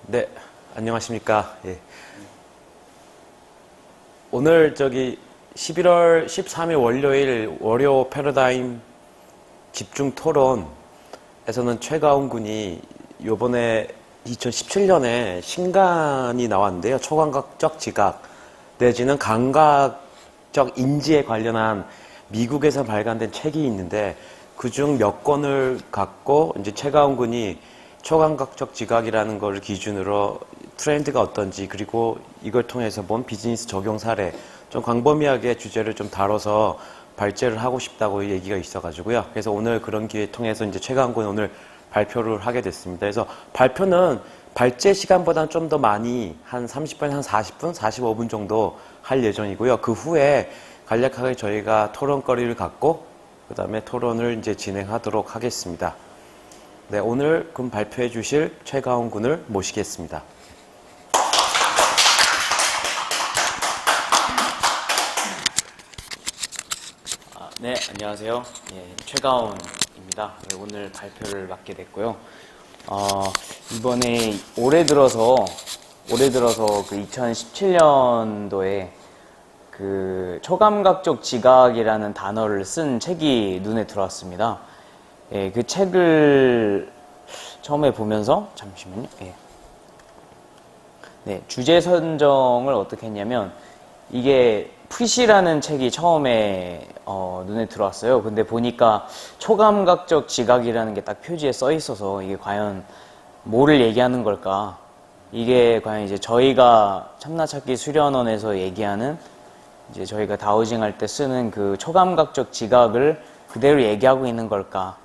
네, 안녕하십니까. 예. 오늘 11월 13일 월요일 월요 패러다임 집중 토론에서는 최가훈 군이 요번에 2017년에 신간이 나왔는데요. 초감각적 지각 내지는 감각적 인지에 관련한 미국에서 발간된 책이 있는데 그중 몇 권을 갖고 이제 최가훈 군이 초감각적 지각이라는 걸 기준으로 트렌드가 어떤지 그리고 이걸 통해서 본 비즈니스 적용 사례 좀 광범위하게 주제를 좀 다뤄서 발제를 하고 싶다고 얘기가 있어가지고요. 그래서 오늘 그런 기회 통해서 이제 최가훈 군 오늘 발표를 하게 됐습니다. 그래서 발표는 발제 시간보다는 좀 더 많이 한 30분, 한 40분, 45분 정도 할 예정이고요. 그 후에 간략하게 저희가 토론거리를 갖고 그 다음에 토론을 이제 진행하도록 하겠습니다. 네, 오늘 그럼 발표해 주실 최가훈 군을 모시겠습니다. 네, 안녕하세요. 예, 최가훈입니다. 네, 오늘 발표를 맡게 됐고요. 이번에 올해 들어서 그 2017년도에 그 초감각적 지각이라는 단어를 쓴 책이 눈에 들어왔습니다. 예, 그 책을 처음에 보면서 잠시만요. 예. 네, 주제 선정을 어떻게 했냐면 이게 푸시라는 책이 처음에 눈에 들어왔어요. 근데 보니까 초감각적 지각이라는 게 딱 표지에 써 있어서 이게 과연 뭐를 얘기하는 걸까? 이게 과연 이제 저희가 참나찾기 수련원에서 얘기하는 이제 저희가 다우징 할 때 쓰는 그 초감각적 지각을 그대로 얘기하고 있는 걸까?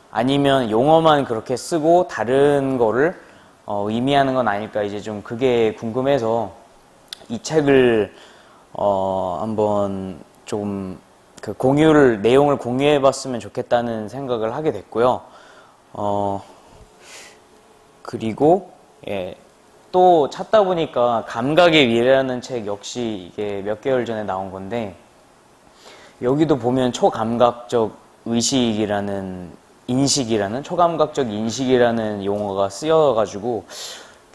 아니면 용어만 그렇게 쓰고 다른 거를 의미하는 건 아닐까? 이제 좀 그게 궁금해서 이 책을 한번 좀 그 내용을 공유해 봤으면 좋겠다는 생각을 하게 됐고요. 그리고, 예, 또 찾다 보니까 감각의 미래라는 책 역시 이게 몇 개월 전에 나온 건데, 여기도 보면 초감각적 초감각적 인식이라는 용어가 쓰여가지고,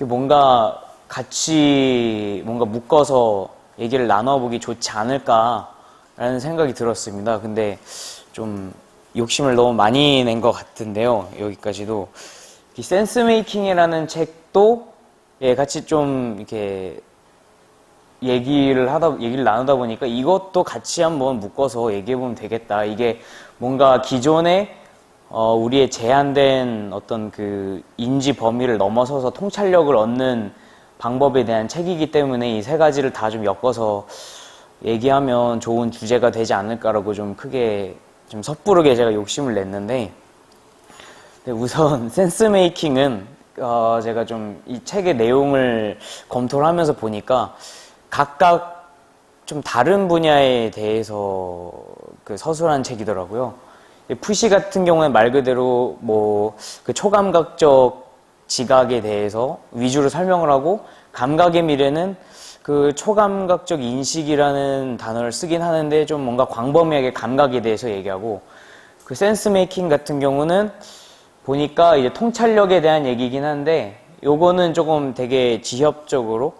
뭔가 같이 뭔가 묶어서 얘기를 나눠보기 좋지 않을까라는 생각이 들었습니다. 근데 좀 욕심을 너무 많이 낸 것 같은데요. 여기까지도. 이 센스 메이킹이라는 책도 예, 같이 좀 이렇게 얘기를 나누다 보니까 이것도 같이 한번 묶어서 얘기해보면 되겠다. 이게 뭔가 기존에 우리의 제한된 어떤 그 인지 범위를 넘어서서 통찰력을 얻는 방법에 대한 책이기 때문에 이 세 가지를 다 좀 엮어서 얘기하면 좋은 주제가 되지 않을까라고 좀 크게 좀 섣부르게 제가 욕심을 냈는데, 네, 우선 센스 메이킹은 제가 좀 이 책의 내용을 검토를 하면서 보니까 각각 좀 다른 분야에 대해서 그 서술한 책이더라고요. 푸시 같은 경우는 말 그대로 뭐 그 초감각적 지각에 대해서 위주로 설명을 하고, 감각의 미래는 그 초감각적 인식이라는 단어를 쓰긴 하는데 좀 뭔가 광범위하게 감각에 대해서 얘기하고, 그 센스 메이킹 같은 경우는 보니까 이제 통찰력에 대한 얘기긴 한데 요거는 조금 되게 지엽적으로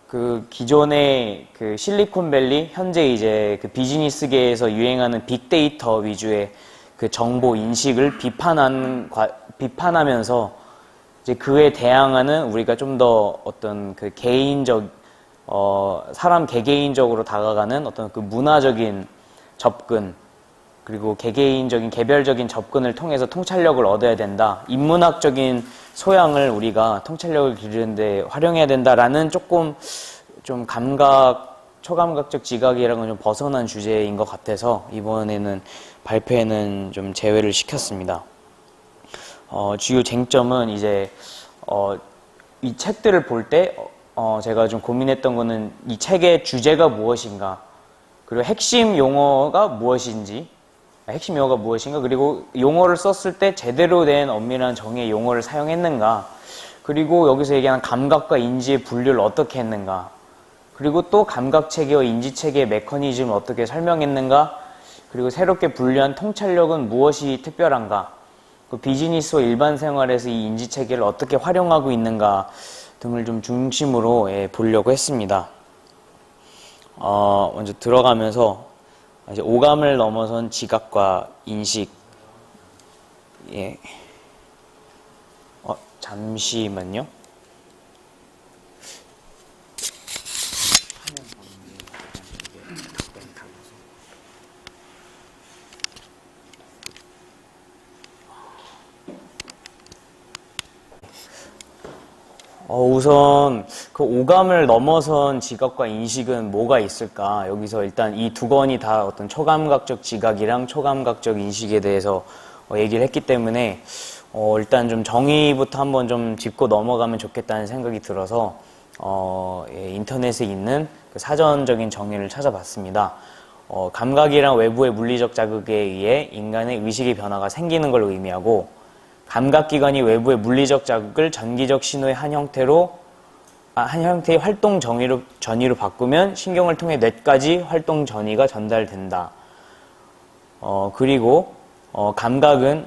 그 기존의 그 실리콘밸리 현재 이제 그 비즈니스계에서 유행하는 빅데이터 위주의 그 정보 인식을 비판하면서 이제 그에 대항하는 우리가 좀 더 어떤 그 사람 개개인적으로 다가가는 어떤 그 문화적인 접근, 그리고 개별적인 접근을 통해서 통찰력을 얻어야 된다. 인문학적인 소양을 우리가 통찰력을 기르는데 활용해야 된다라는 조금 좀 초감각적 지각이랑은 좀 벗어난 주제인 것 같아서 이번에는 발표에는 좀 제외를 시켰습니다. 주요 쟁점은 이제 이 책들을 볼 때 제가 좀 고민했던 거는 이 책의 주제가 무엇인가, 그리고 핵심 용어가 무엇인가, 그리고 용어를 썼을 때 제대로 된 엄밀한 정의의 용어를 사용했는가, 그리고 여기서 얘기하는 감각과 인지의 분류를 어떻게 했는가, 그리고 또 감각체계와 인지체계의 메커니즘을 어떻게 설명했는가, 그리고 새롭게 분류한 통찰력은 무엇이 특별한가, 그 비즈니스와 일반 생활에서 이 인지체계를 어떻게 활용하고 있는가 등을 좀 중심으로 보려고 했습니다. 먼저 들어가면서 이제 오감을 넘어선 지각과 인식. 잠시만요. 우선 그 오감을 넘어선 지각과 인식은 뭐가 있을까? 여기서 일단 이 두 권이 다 어떤 초감각적 지각이랑 초감각적 인식에 대해서 얘기를 했기 때문에 일단 좀 정의부터 한번 좀 짚고 넘어가면 좋겠다는 생각이 들어서 인터넷에 있는 그 사전적인 정의를 찾아봤습니다. 감각이랑 외부의 물리적 자극에 의해 인간의 의식의 변화가 생기는 걸 의미하고, 감각기관이 외부의 물리적 자극을 전기적 신호의 한 형태의 활동 전위로 바꾸면 신경을 통해 뇌까지 활동 전위가 전달된다. 그리고 감각은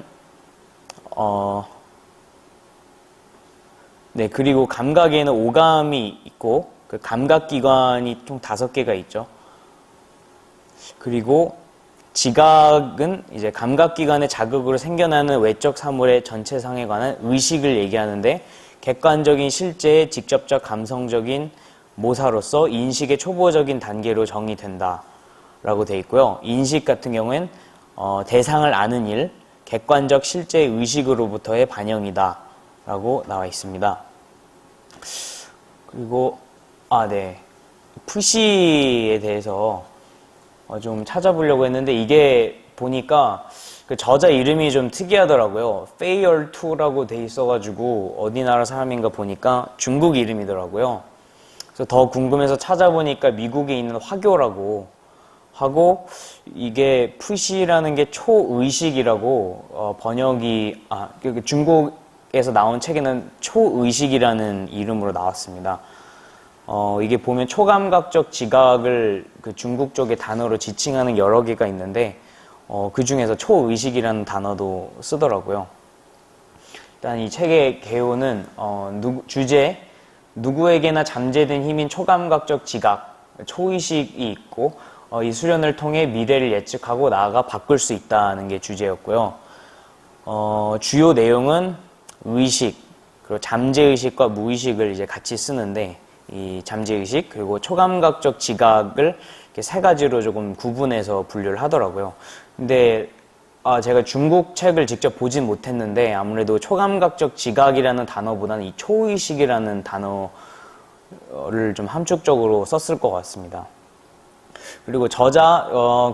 그리고 감각에는 오감이 있고, 그 감각기관이 총 5개가 있죠. 그리고 지각은 이제 감각기관의 자극으로 생겨나는 외적 사물의 전체상에 관한 의식을 얘기하는데, 객관적인 실제의 직접적 감성적인 모사로서 인식의 초보적인 단계로 정의된다 라고 되어 있고요. 인식 같은 경우엔 대상을 아는 일, 객관적 실제의 의식으로부터의 반영이다 라고 나와 있습니다. 그리고 푸시에 대해서 좀 찾아보려고 했는데, 이게 보니까 그 저자 이름이 좀 특이하더라고요. 페이얼2라고 돼 있어가지고 어디 나라 사람인가 보니까 중국 이름이더라고요. 그래서 더 궁금해서 찾아보니까 미국에 있는 화교라고 하고, 이게 푸시라는 게 초의식이라고 번역이 중국에서 나온 책에는 초의식이라는 이름으로 나왔습니다. 이게 보면 초감각적 지각을 그 중국 쪽의 단어로 지칭하는 여러 개가 있는데, 그 중에서 초의식이라는 단어도 쓰더라고요. 일단 이 책의 개요는 주제, 누구에게나 잠재된 힘인 초감각적 지각, 초의식이 있고, 이 수련을 통해 미래를 예측하고 나아가 바꿀 수 있다는 게 주제였고요. 주요 내용은 의식, 그리고 잠재의식과 무의식을 이제 같이 쓰는데, 이 잠재의식 그리고 초감각적 지각을 이렇게 3가지로 조금 구분해서 분류를 하더라고요. 근데 제가 중국 책을 직접 보진 못했는데, 아무래도 초감각적 지각이라는 단어보다는 이 초의식이라는 단어를 좀 함축적으로 썼을 것 같습니다. 그리고 저자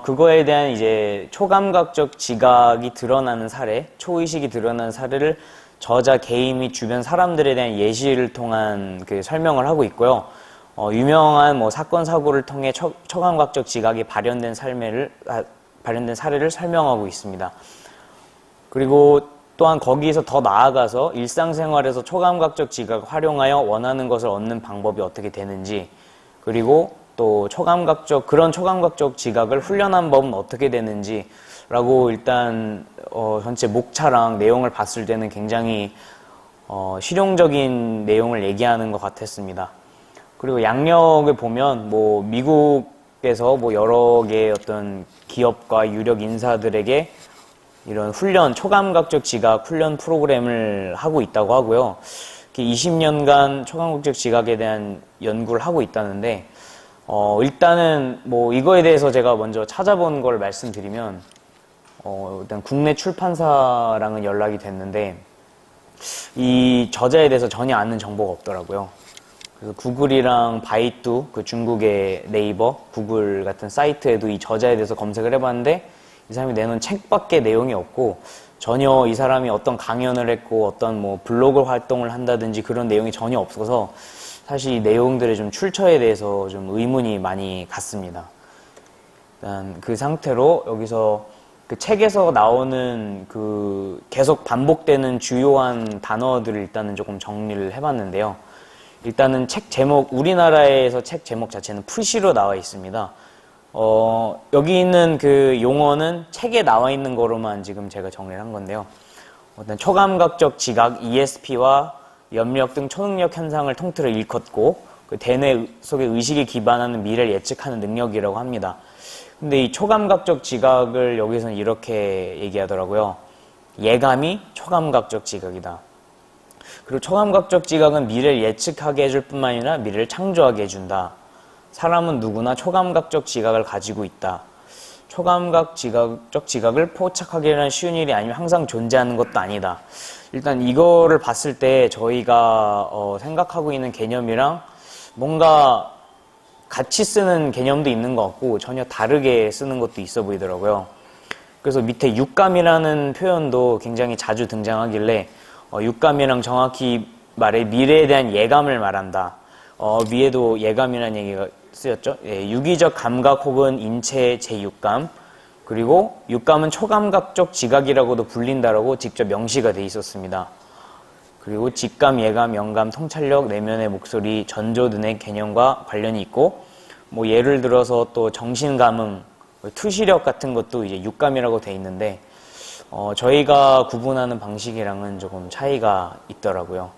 그거에 대한 이제 초감각적 지각이 드러나는 사례, 초의식이 드러나는 사례를 저자 개인 및 주변 사람들에 대한 예시를 통한 그 설명을 하고 있고요. 유명한 사건 사고를 통해 초감각적 지각이 발현된 사례를 설명하고 있습니다. 그리고 또한 거기에서 더 나아가서 일상생활에서 초감각적 지각을 활용하여 원하는 것을 얻는 방법이 어떻게 되는지, 그리고 또 그런 초감각적 지각을 훈련한 법은 어떻게 되는지 라고 일단 전체 목차랑 내용을 봤을 때는 굉장히 실용적인 내용을 얘기하는 것 같았습니다. 그리고 양력을 보면 미국에서 여러 개의 어떤 기업과 유력 인사들에게 이런 초감각적 지각 훈련 프로그램을 하고 있다고 하고요. 20년간 초감각적 지각에 대한 연구를 하고 있다는데, 일단은 이거에 대해서 제가 먼저 찾아본 걸 말씀드리면, 일단 국내 출판사랑은 연락이 됐는데, 이 저자에 대해서 전혀 아는 정보가 없더라고요. 그래서 구글이랑 바이두, 그 중국의 네이버, 구글 같은 사이트에도 이 저자에 대해서 검색을 해봤는데, 이 사람이 내놓은 책밖에 내용이 없고, 전혀 이 사람이 어떤 강연을 했고, 어떤 블로그 활동을 한다든지 그런 내용이 전혀 없어서, 사실 이 내용들의 좀 출처에 대해서 좀 의문이 많이 갔습니다. 일단 그 상태로 여기서 그 책에서 나오는 그 계속 반복되는 주요한 단어들을 일단은 조금 정리를 해봤는데요. 일단은 책 제목, 우리나라에서 책 제목 자체는 푸시로 나와 있습니다. 여기 있는 그 용어는 책에 나와 있는 거로만 지금 제가 정리를 한 건데요. 일단 초감각적 지각 ESP와 염력 등 초능력 현상을 통틀어 일컫고 그 대뇌 속의 의식에 기반하는 미래를 예측하는 능력이라고 합니다. 근데 이 초감각적 지각을 여기서는 이렇게 얘기하더라고요. 예감이 초감각적 지각이다. 그리고 초감각적 지각은 미래를 예측하게 해줄 뿐만 아니라 미래를 창조하게 해준다. 사람은 누구나 초감각적 지각을 가지고 있다. 초감각적 지각을 포착하기는 쉬운 일이 아니면 항상 존재하는 것도 아니다. 일단 이거를 봤을 때 저희가 생각하고 있는 개념이랑 뭔가 같이 쓰는 개념도 있는 것 같고 전혀 다르게 쓰는 것도 있어 보이더라고요. 그래서 밑에 육감이라는 표현도 굉장히 자주 등장하길래 육감이랑 정확히 말해 미래에 대한 예감을 말한다. 위에도 예감이라는 얘기가 쓰였죠. 예, 유기적 감각 혹은 인체의 제6감, 그리고 육감은 초감각적 지각이라고도 불린다라고 직접 명시가 돼 있었습니다. 그리고 직감, 예감, 영감, 통찰력, 내면의 목소리, 전조 등의 개념과 관련이 있고, 뭐 예를 들어서 또 정신감흥, 투시력 같은 것도 이제 육감이라고 돼 있는데 저희가 구분하는 방식이랑은 조금 차이가 있더라고요.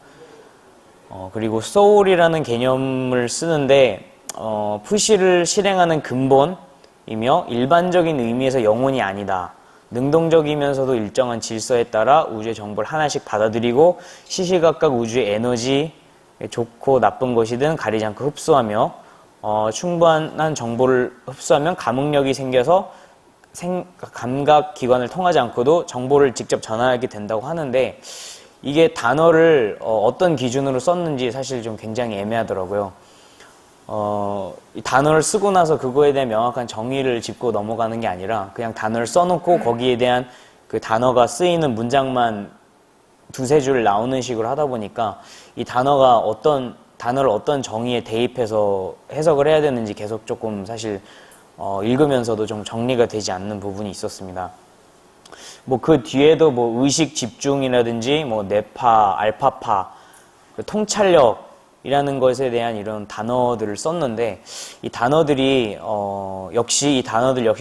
그리고 soul이라는 개념을 쓰는데 푸시를 실행하는 근본이며 일반적인 의미에서 영혼이 아니다. 능동적이면서도 일정한 질서에 따라 우주의 정보를 하나씩 받아들이고 시시각각 우주의 에너지, 좋고 나쁜 것이든 가리지 않고 흡수하며 충분한 정보를 흡수하면 감흥력이 생겨서 감각 기관을 통하지 않고도 정보를 직접 전하게 된다고 하는데 이게 단어를 어떤 기준으로 썼는지 사실 좀 굉장히 애매하더라고요. 이 단어를 쓰고 나서 그거에 대한 명확한 정의를 짚고 넘어가는 게 아니라 그냥 단어를 써놓고 거기에 대한 그 단어가 쓰이는 문장만 두세 줄 나오는 식으로 하다 보니까 이 단어가 단어를 어떤 정의에 대입해서 해석을 해야 되는지 계속 조금 사실 읽으면서도 좀 정리가 되지 않는 부분이 있었습니다. 뭐 그 뒤에도 뭐 의식 집중이라든지 뭐 뇌파, 알파파, 통찰력이라는 것에 대한 이런 단어들을 썼는데 이 단어들이 역시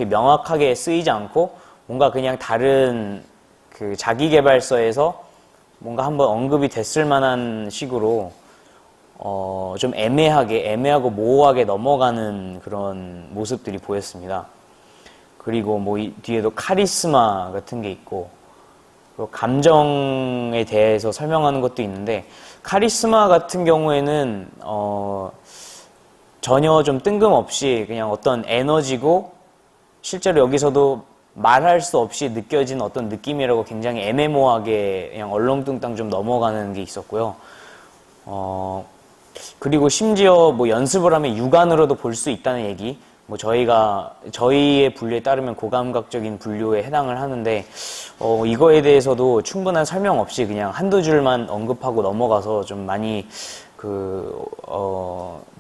명확하게 쓰이지 않고 뭔가 그냥 다른 그 자기계발서에서 뭔가 한번 언급이 됐을 만한 식으로 좀 애매하고 모호하게 넘어가는 그런 모습들이 보였습니다. 그리고 뭐 이 뒤에도 카리스마 같은 게 있고 그리고 감정에 대해서 설명하는 것도 있는데 카리스마 같은 경우에는 전혀 좀 뜬금없이 그냥 어떤 에너지고 실제로 여기서도 말할 수 없이 느껴지는 어떤 느낌이라고 굉장히 애매모호하게 그냥 얼렁뚱땅 좀 넘어가는 게 있었고요. 그리고 심지어 뭐 연습을 하면 육안으로도 볼 수 있다는 얘기, 뭐 저희의 분류에 따르면 고감각적인 분류에 해당을 하는데, 이거에 대해서도 충분한 설명 없이 그냥 한두 줄만 언급하고 넘어가서 좀 많이 그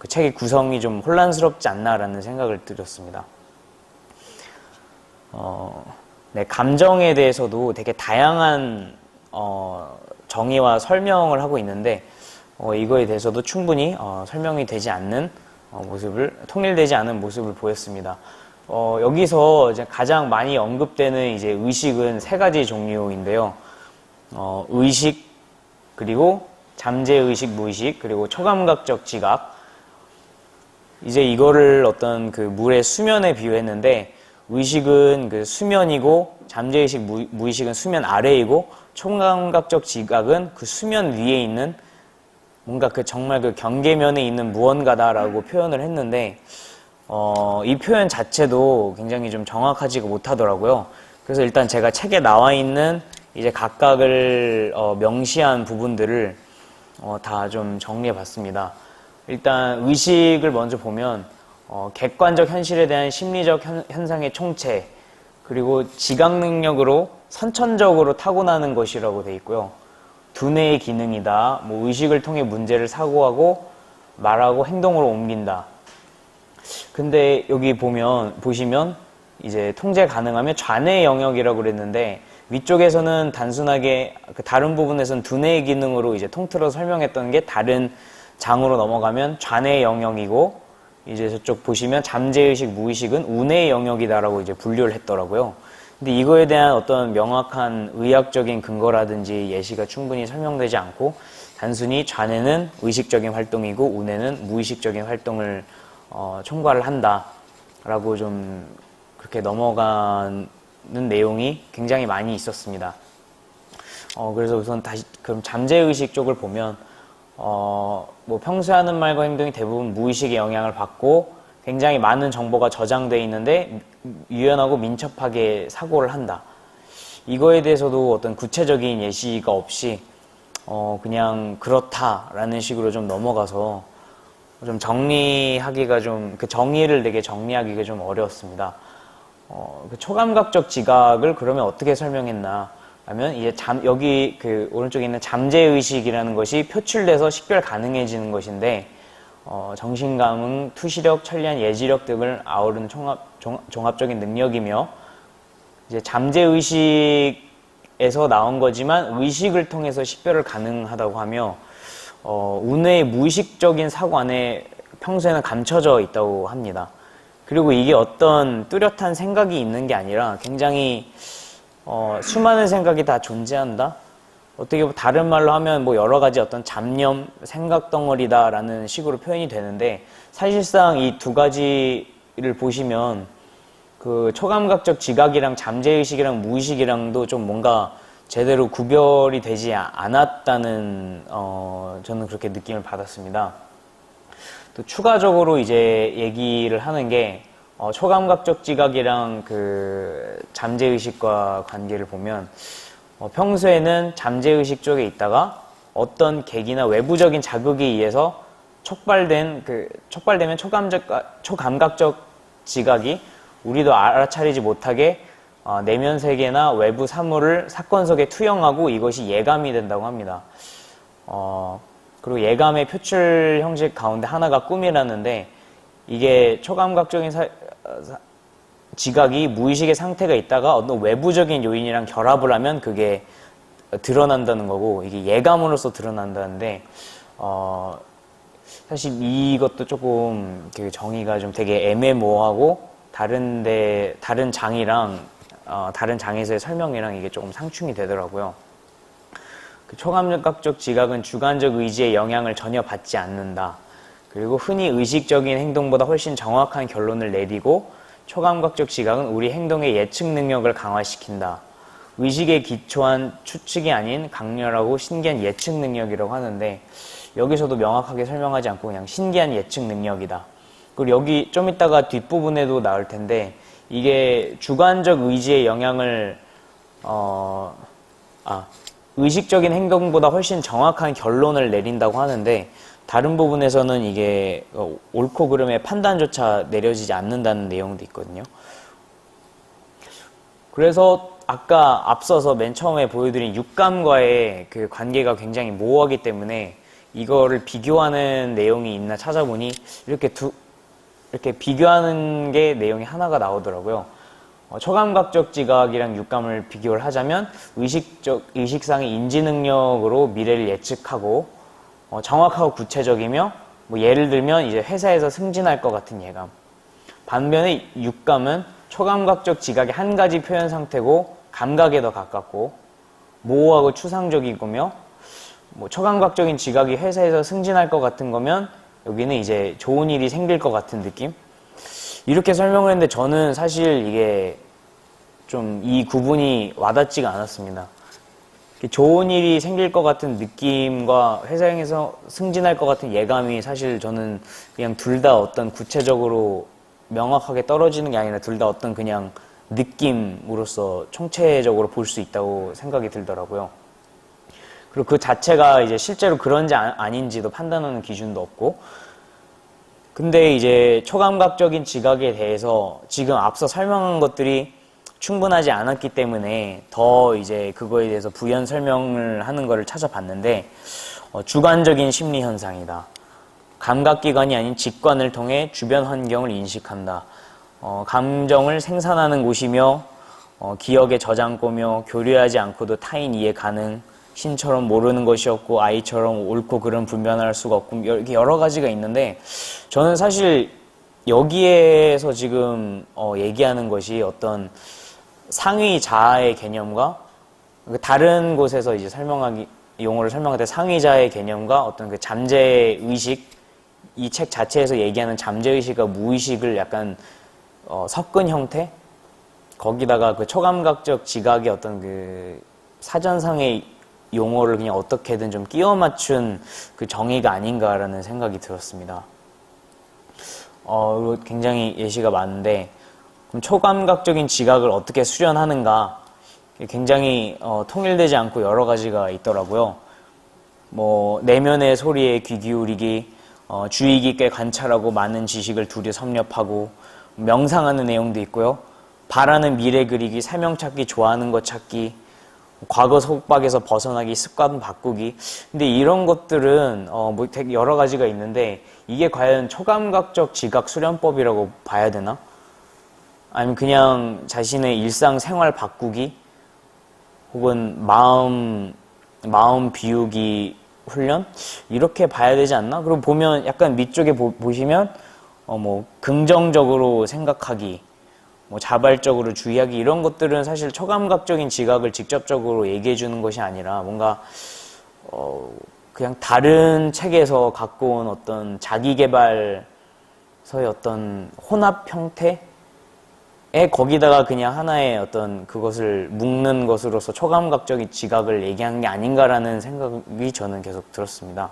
책의 구성이 좀 혼란스럽지 않나라는 생각을 들었습니다. 네, 감정에 대해서도 되게 다양한 정의와 설명을 하고 있는데, 이거에 대해서도 충분히 설명이 되지 않는 통일되지 않은 모습을 보였습니다. 여기서 이제 가장 많이 언급되는 이제 의식은 세 가지 종류인데요. 의식, 그리고 잠재의식, 무의식, 그리고 초감각적 지각. 이제 이거를 어떤 그 물의 수면에 비유했는데, 의식은 그 수면이고, 잠재의식, 무의식은 수면 아래이고, 초감각적 지각은 그 수면 위에 있는 뭔가 정말 그 경계면에 있는 무언가다라고 표현을 했는데, 이 표현 자체도 굉장히 좀 정확하지가 못하더라고요. 그래서 일단 제가 책에 나와 있는 이제 각각을 명시한 부분들을 다 좀 정리해 봤습니다. 일단 의식을 먼저 보면 객관적 현실에 대한 심리적 현상의 총체, 그리고 지각 능력으로 선천적으로 타고나는 것이라고 돼 있고요. 두뇌의 기능이다. 뭐 의식을 통해 문제를 사고하고 말하고 행동으로 옮긴다. 근데 여기 보시면 이제 통제 가능하면 좌뇌 영역이라고 그랬는데 위쪽에서는 단순하게 다른 부분에서는 두뇌의 기능으로 이제 통틀어 설명했던 게 다른 장으로 넘어가면 좌뇌 영역이고 이제 저쪽 보시면 잠재의식, 무의식은 우뇌의 영역이다라고 이제 분류를 했더라고요. 근데 이거에 대한 어떤 명확한 의학적인 근거라든지 예시가 충분히 설명되지 않고 단순히 좌뇌는 의식적인 활동이고 우뇌는 무의식적인 활동을 총괄을 한다라고 좀 그렇게 넘어가는 내용이 굉장히 많이 있었습니다. 그래서 우선 다시 그럼 잠재의식 쪽을 보면 뭐 평소에 하는 말과 행동이 대부분 무의식의 영향을 받고 굉장히 많은 정보가 저장되어 있는데 유연하고 민첩하게 사고를 한다. 이거에 대해서도 어떤 구체적인 예시가 없이 그냥 그렇다라는 식으로 좀 넘어가서 좀 정리하기가 좀 그 정의를 되게 정리하기가 좀 어려웠습니다. 그 초감각적 지각을 그러면 어떻게 설명했나 하면 이제 여기 그 오른쪽에 있는 잠재의식이라는 것이 표출돼서 식별 가능해지는 것인데 정신감응, 투시력, 천리안, 예지력 등을 아우르는 종합적인 능력이며 이제 잠재의식에서 나온 거지만 의식을 통해서 식별을 가능하다고 하며 우뇌의 무의식적인 사고 안에 평소에는 감춰져 있다고 합니다. 그리고 이게 어떤 뚜렷한 생각이 있는 게 아니라 굉장히 수많은 생각이 다 존재한다? 어떻게 보면 다른 말로 하면 뭐 여러 가지 어떤 잡념, 생각 덩어리다라는 식으로 표현이 되는데 사실상 이 두 가지를 보시면 그 초감각적 지각이랑 잠재의식이랑 무의식이랑도 좀 뭔가 제대로 구별이 되지 않았다는 저는 그렇게 느낌을 받았습니다. 또 추가적으로 이제 얘기를 하는 게 초감각적 지각이랑 그 잠재의식과 관계를 보면 평소에는 잠재의식 쪽에 있다가 어떤 계기나 외부적인 자극에 의해서 촉발되면 초감각적 지각이 우리도 알아차리지 못하게 내면 세계나 외부 사물을 사건 속에 투영하고 이것이 예감이 된다고 합니다. 그리고 예감의 표출 형식 가운데 하나가 꿈이라는데 이게 초감각적인 지각이 무의식의 상태가 있다가 어떤 외부적인 요인이랑 결합을 하면 그게 드러난다는 거고 이게 예감으로서 드러난다는데 사실 이것도 조금 그 정의가 좀 되게 애매모호하고 다른 장이랑 다른 장에서의 설명이랑 이게 조금 상충이 되더라고요. 그 초감각적 지각은 주관적 의지의 영향을 전혀 받지 않는다. 그리고 흔히 의식적인 행동보다 훨씬 정확한 결론을 내리고 초감각적 지각은 우리 행동의 예측 능력을 강화시킨다. 의식에 기초한 추측이 아닌 강렬하고 신기한 예측 능력이라고 하는데 여기서도 명확하게 설명하지 않고 그냥 신기한 예측 능력이다. 그리고 여기 좀 이따가 뒷부분에도 나올 텐데 이게 주관적 의지의 영향을 의식적인 행동보다 훨씬 정확한 결론을 내린다고 하는데 다른 부분에서는 이게 옳고 그름의 판단조차 내려지지 않는다는 내용도 있거든요. 그래서 아까 앞서서 맨 처음에 보여드린 육감과의 그 관계가 굉장히 모호하기 때문에 이거를 비교하는 내용이 있나 찾아보니 이렇게 비교하는 게 내용이 하나가 나오더라고요. 초감각적 지각이랑 육감을 비교를 하자면 의식상의 인지 능력으로 미래를 예측하고 정확하고 구체적이며 뭐 예를 들면 이제 회사에서 승진할 것 같은 예감. 반면에 육감은 초감각적 지각의 한 가지 표현 상태고 감각에 더 가깝고 모호하고 추상적이고며 뭐 초감각적인 지각이 회사에서 승진할 것 같은 거면 여기는 이제 좋은 일이 생길 것 같은 느낌? 이렇게 설명을 했는데 저는 사실 이게 좀 이 구분이 와닿지가 않았습니다. 좋은 일이 생길 것 같은 느낌과 회사에서 승진할 것 같은 예감이 사실 저는 그냥 둘 다 어떤 구체적으로 명확하게 떨어지는 게 아니라 둘 다 어떤 그냥 느낌으로서 총체적으로 볼 수 있다고 생각이 들더라고요. 그리고 그 자체가 이제 실제로 그런지 아닌지도 판단하는 기준도 없고 근데 이제 초감각적인 지각에 대해서 지금 앞서 설명한 것들이 충분하지 않았기 때문에 더 이제 그거에 대해서 부연 설명을 하는 거를 찾아봤는데 주관적인 심리 현상이다. 감각기관이 아닌 직관을 통해 주변 환경을 인식한다. 감정을 생산하는 곳이며 기억의 저장고며 교류하지 않고도 타인 이해 가능. 신처럼 모르는 것이 없고 아이처럼 옳고 그름 분별할 수가 없고 이렇게 여러 가지가 있는데 저는 사실 여기에서 지금 얘기하는 것이 어떤 상위 자아의 개념과 다른 곳에서 이제 용어를 설명할 때 상의자의 개념과 어떤 그 잠재의식, 이 책 자체에서 얘기하는 잠재의식과 무의식을 약간 섞은 형태? 거기다가 그 초감각적 지각의 어떤 그 사전상의 용어를 그냥 어떻게든 좀 끼워 맞춘 그 정의가 아닌가라는 생각이 들었습니다. 굉장히 예시가 많은데, 그럼 초감각적인 지각을 어떻게 수련하는가? 굉장히 통일되지 않고 여러 가지가 있더라고요. 뭐 내면의 소리에 귀 기울이기, 주의 깊게 관찰하고 많은 지식을 두려 섭렵하고, 명상하는 내용도 있고요. 바라는 미래 그리기, 사명 찾기, 좋아하는 것 찾기, 과거 속박에서 벗어나기, 습관 바꾸기. 근데 이런 것들은 뭐 되게 여러 가지가 있는데, 이게 과연 초감각적 지각 수련법이라고 봐야 되나? 아니면 그냥 자신의 일상 생활 바꾸기, 혹은 마음 비우기 훈련? 이렇게 봐야 되지 않나? 그리고 보면 약간 밑쪽에 보시면 뭐 긍정적으로 생각하기, 뭐 자발적으로 주의하기, 이런 것들은 사실 초감각적인 지각을 직접적으로 얘기해 주는 것이 아니라 뭔가 그냥 다른 책에서 갖고 온 어떤 자기개발서의 어떤 혼합 형태에 거기다가 그냥 하나의 어떤 그것을 묶는 것으로서 초감각적인 지각을 얘기한 게 아닌가라는 생각이 저는 계속 들었습니다.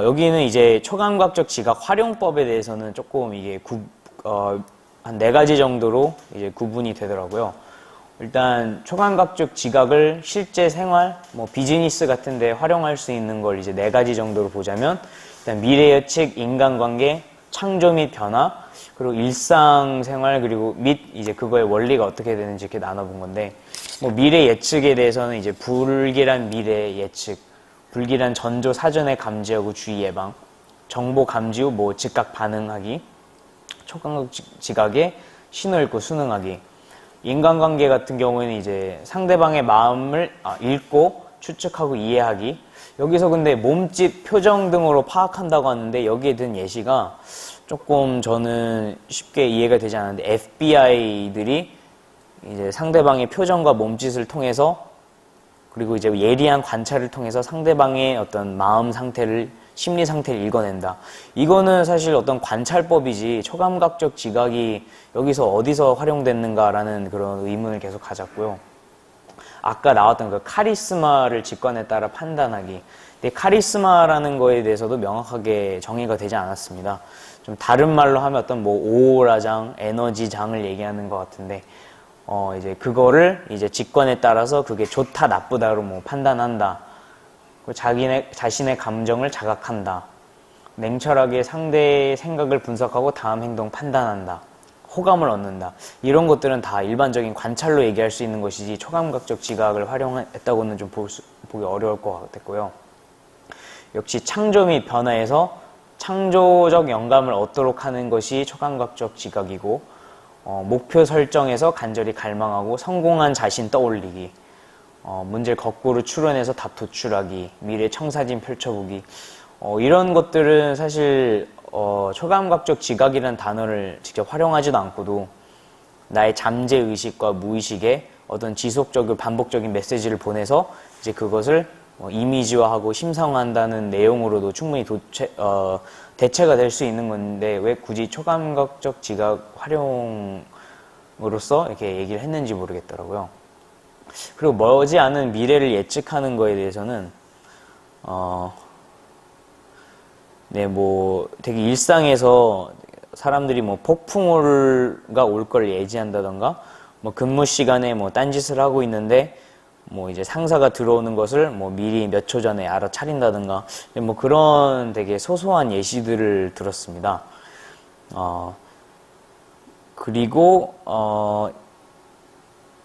여기는 이제 초감각적 지각 활용법에 대해서는 조금 이게 한 4가지 정도로 이제 구분이 되더라고요. 일단 초감각적 지각을 실제 생활, 뭐 비즈니스 같은 데 활용할 수 있는 걸 이제 4가지 정도로 보자면, 일단 미래 예측, 인간관계, 창조 및 변화, 그리고 일상생활, 그리고 및 이제 그거의 원리가 어떻게 되는지 이렇게 나눠본 건데, 뭐 미래 예측에 대해서는 이제 불길한 미래 예측, 불길한 전조 사전에 감지하고 주의 예방, 정보 감지 후 뭐 즉각 반응하기, 초감각 지각에 신호 읽고 순응하기. 인간관계 같은 경우에는 이제 상대방의 마음을 읽고 추측하고 이해하기. 여기서 근데 몸짓, 표정 등으로 파악한다고 하는데, 여기에 든 예시가 조금 저는 쉽게 이해가 되지 않았는데, FBI들이 이제 상대방의 표정과 몸짓을 통해서, 그리고 이제 예리한 관찰을 통해서 상대방의 어떤 마음 상태를, 심리 상태를 읽어낸다. 이거는 사실 어떤 관찰법이지 초감각적 지각이 여기서 어디서 활용됐는가라는 그런 의문을 계속 가졌고요. 아까 나왔던 그 카리스마를 직관에 따라 판단하기. 근데 카리스마라는 거에 대해서도 명확하게 정의가 되지 않았습니다. 좀 다른 말로 하면 어떤 뭐 오라장, 에너지장을 얘기하는 것 같은데, 이제 그거를 이제 직관에 따라서 그게 좋다, 나쁘다로 뭐 판단한다. 자신의 감정을 자각한다. 냉철하게 상대의 생각을 분석하고 다음 행동 판단한다. 호감을 얻는다. 이런 것들은 다 일반적인 관찰로 얘기할 수 있는 것이지 초감각적 지각을 활용했다고는 좀 보기 어려울 것 같았고요. 역시 창조 및 변화에서 창조적 영감을 얻도록 하는 것이 초감각적 지각이고, 목표 설정에서 간절히 갈망하고 성공한 자신 떠올리기, 문제를 거꾸로 추론해서 답 도출하기, 미래 청사진 펼쳐보기, 이런 것들은 사실 초감각적 지각이라는 단어를 직접 활용하지도 않고도 나의 잠재의식과 무의식에 어떤 지속적이고 반복적인 메시지를 보내서 이제 그것을 이미지화하고 심상화한다는 내용으로도 충분히 대체가 될 수 있는 건데, 왜 굳이 초감각적 지각 활용으로서 이렇게 얘기를 했는지 모르겠더라고요. 그리고 머지않은 미래를 예측하는 거에 대해서는 뭐 되게 일상에서 사람들이 뭐 폭풍우가 올 걸 예지한다던가, 뭐 근무 시간에 뭐 딴짓을 하고 있는데 뭐 이제 상사가 들어오는 것을 뭐 미리 몇 초 전에 알아차린다던가, 뭐 그런 되게 소소한 예시들을 들었습니다. 그리고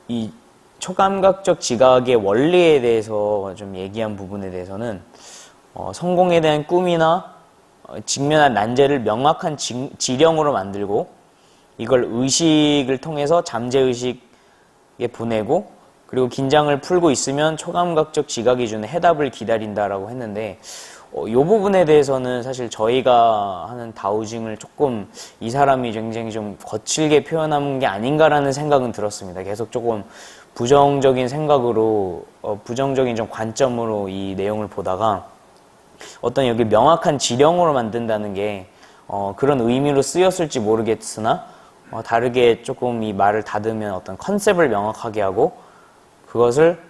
이 초감각적 지각의 원리에 대해서 좀 얘기한 부분에 대해서는 성공에 대한 꿈이나 직면한 난제를 명확한 지령으로 만들고, 이걸 의식을 통해서 잠재의식에 보내고, 그리고 긴장을 풀고 있으면 초감각적 지각이 주는 해답을 기다린다라고 했는데, 이 부분에 대해서는 사실 저희가 하는 다우징을 조금 이 사람이 굉장히 좀 거칠게 표현한 게 아닌가라는 생각은 들었습니다. 계속 조금 부정적인 생각으로 부정적인 좀 관점으로 이 내용을 보다가 어떤 여기 명확한 지령으로 만든다는 게 그런 의미로 쓰였을지 모르겠으나 다르게 조금 이 말을 다듬으면 어떤 컨셉을 명확하게 하고 그것을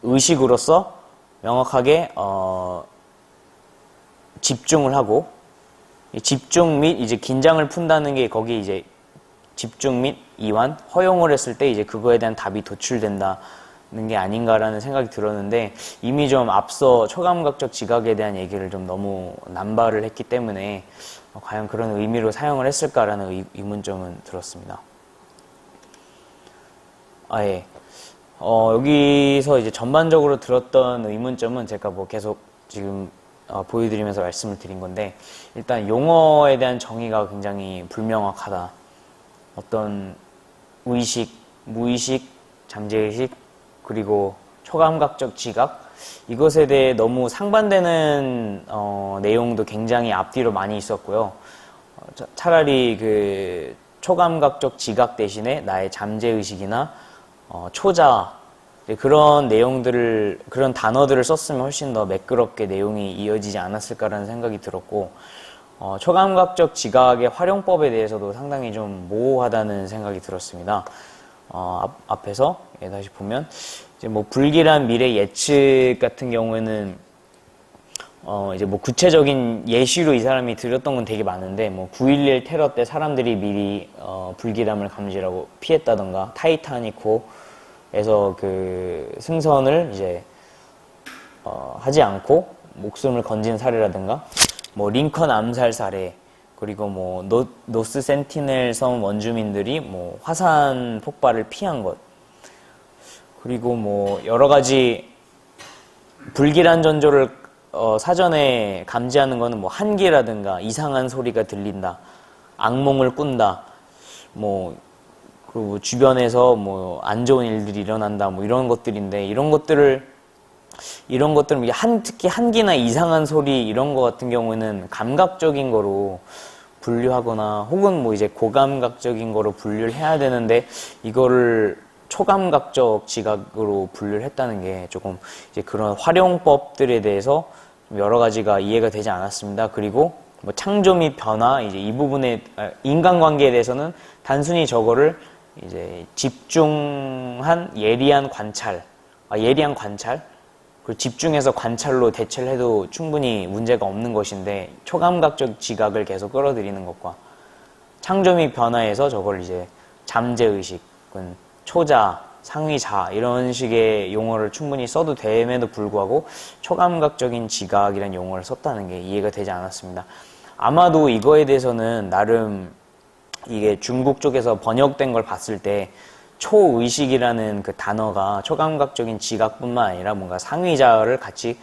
의식으로서 명확하게 집중을 하고 집중 및 이제 긴장을 푼다는 게 거기 이제 집중 및 이완, 허용을 했을 때 이제 그거에 대한 답이 도출된다는 게 아닌가라는 생각이 들었는데 이미 좀 앞서 초감각적 지각에 대한 얘기를 좀 너무 남발을 했기 때문에 과연 그런 의미로 사용을 했을까라는 의문점은 들었습니다. 예. 여기서 이제 전반적으로 들었던 의문점은 제가 뭐 계속 지금 보여드리면서 말씀을 드린 건데 일단 용어에 대한 정의가 굉장히 불명확하다. 어떤 의식, 무의식, 잠재의식, 그리고 초감각적 지각 이것에 대해 너무 상반되는 내용도 굉장히 앞뒤로 많이 있었고요. 차라리 그 초감각적 지각 대신에 나의 잠재의식이나 초자 그런 내용들을 그런 단어들을 썼으면 훨씬 더 매끄럽게 내용이 이어지지 않았을까라는 생각이 들었고 초감각적 지각의 활용법에 대해서도 상당히 좀 모호하다는 생각이 들었습니다. 앞에서 다시 보면 이제 뭐 불길한 미래 예측 같은 경우에는 이제 뭐 구체적인 예시로 이 사람이 드렸던 건 되게 많은데 뭐 9.11 테러 때 사람들이 미리 불길함을 감지하고 피했다던가 타이타닉호에서 그 승선을 이제 하지 않고 목숨을 건진 사례라든가 뭐 링컨 암살 사례 그리고 뭐 노스 센티넬 섬 원주민들이 뭐 화산 폭발을 피한 것 그리고 뭐 여러 가지 불길한 전조를 사전에 감지하는 거는 뭐 한기라든가 이상한 소리가 들린다 악몽을 꾼다 뭐 그리고 주변에서 뭐 안 좋은 일들이 일어난다 뭐 이런 것들인데 이런 것들은 특히 한기나 이상한 소리 이런 거 같은 경우에는 감각적인 거로 분류하거나 혹은 뭐 이제 고감각적인 거로 분류를 해야 되는데 이거를 초감각적 지각으로 분류를 했다는 게 조금 이제 그런 활용법들에 대해서 여러 가지가 이해가 되지 않았습니다. 그리고 뭐 창조 및 변화 이제 이 부분에 인간관계에 대해서는 단순히 저거를 이제 집중한 예리한 관찰 그리고 집중해서 관찰로 대처를 해도 충분히 문제가 없는 것인데 초감각적 지각을 계속 끌어들이는 것과 창조 및 변화에서 저걸 이제 잠재의식은 초자, 상위자 이런 식의 용어를 충분히 써도 됨에도 불구하고 초감각적인 지각이라는 용어를 썼다는 게 이해가 되지 않았습니다. 아마도 이거에 대해서는 나름 이게 중국 쪽에서 번역된 걸 봤을 때 초의식이라는 그 단어가 초감각적인 지각뿐만 아니라 뭔가 상위자를 같이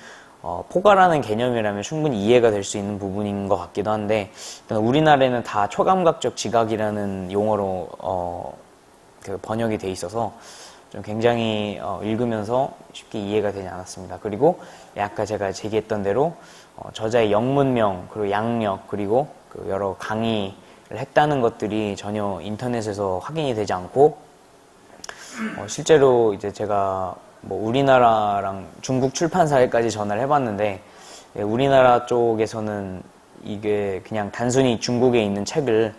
포괄하는 개념이라면 충분히 이해가 될 수 있는 부분인 것 같기도 한데 일단 우리나라에는 다 초감각적 지각이라는 용어로 그 번역이 돼 있어서 좀 굉장히 읽으면서 쉽게 이해가 되지 않았습니다. 그리고 아까 제가 제기했던 대로 저자의 영문명 그리고 양력 그리고 그 여러 강의를 했다는 것들이 전혀 인터넷에서 확인이 되지 않고 실제로 이제 제가 뭐 우리나라랑 중국 출판사에까지 전화를 해봤는데 우리나라 쪽에서는 이게 그냥 단순히 중국에 있는 책을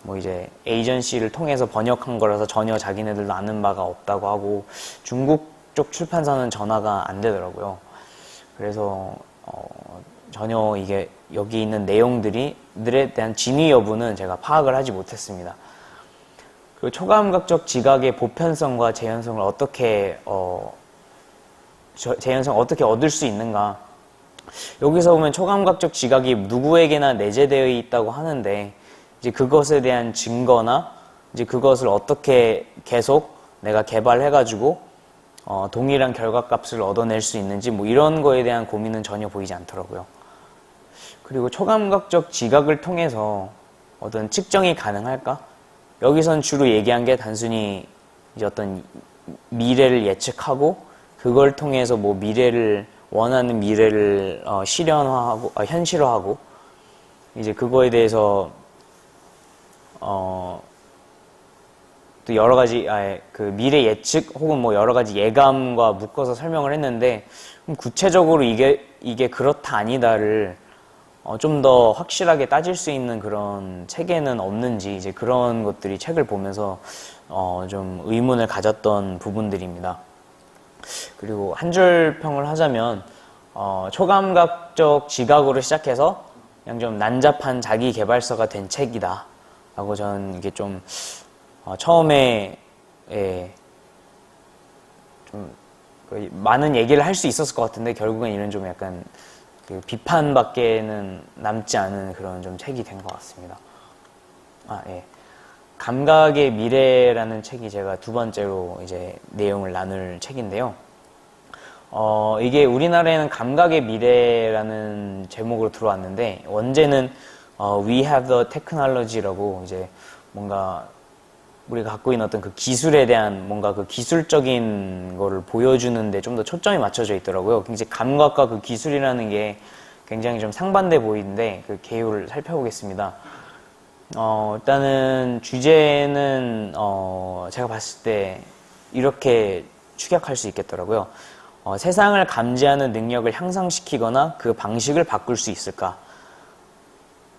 뭐 이제 에이전시를 통해서 번역한 거라서 전혀 자기네들도 아는 바가 없다고 하고 중국 쪽 출판사는 전화가 안 되더라고요. 그래서 전혀 이게 여기 있는 내용들에 대한 진위 여부는 제가 파악을 하지 못했습니다. 그 초감각적 지각의 보편성과 재현성을 어떻게 얻을 수 있는가? 여기서 보면 초감각적 지각이 누구에게나 내재되어 있다고 하는데 이제 그것에 대한 증거나 이제 그것을 어떻게 계속 내가 개발해가지고 동일한 결과값을 얻어낼 수 있는지 뭐 이런 거에 대한 고민은 전혀 보이지 않더라고요. 그리고 초감각적 지각을 통해서 어떤 측정이 가능할까? 여기선 주로 얘기한 게 단순히 이제 어떤 미래를 예측하고 그걸 통해서 뭐 원하는 미래를 실현화하고 현실화하고 이제 그거에 대해서 또 또 여러 가지 그 미래 예측 혹은 뭐 여러 가지 예감과 묶어서 설명을 했는데 구체적으로 이게 그렇다 아니다를 좀 더 확실하게 따질 수 있는 그런 체계는 없는지 이제 그런 것들이 책을 보면서 좀 의문을 가졌던 부분들입니다. 그리고 한 줄 평을 하자면 초감각적 지각으로 시작해서 그냥 좀 난잡한 자기 개발서가 된 책이다 라고 저는 이게 좀 처음에 좀 많은 얘기를 할 수 있었을 것 같은데 결국엔 이런 좀 약간 그 비판밖에는 남지 않은 그런 좀 책이 된 것 같습니다. 감각의 미래라는 책이 제가 두 번째로 이제 내용을 나눌 책인데요. 이게 우리나라에는 감각의 미래라는 제목으로 들어왔는데 원제는 We have the technology라고 이제 뭔가 우리가 갖고 있는 어떤 그 기술에 대한 뭔가 그 기술적인 거를 보여주는데 좀 더 초점이 맞춰져 있더라고요. 굉장히 감각과 그 기술이라는 게 굉장히 좀 상반돼 보이는데 그 개요를 살펴보겠습니다. 일단은 주제는 제가 봤을 때 이렇게 축약할 수 있겠더라고요. 세상을 감지하는 능력을 향상시키거나 그 방식을 바꿀 수 있을까?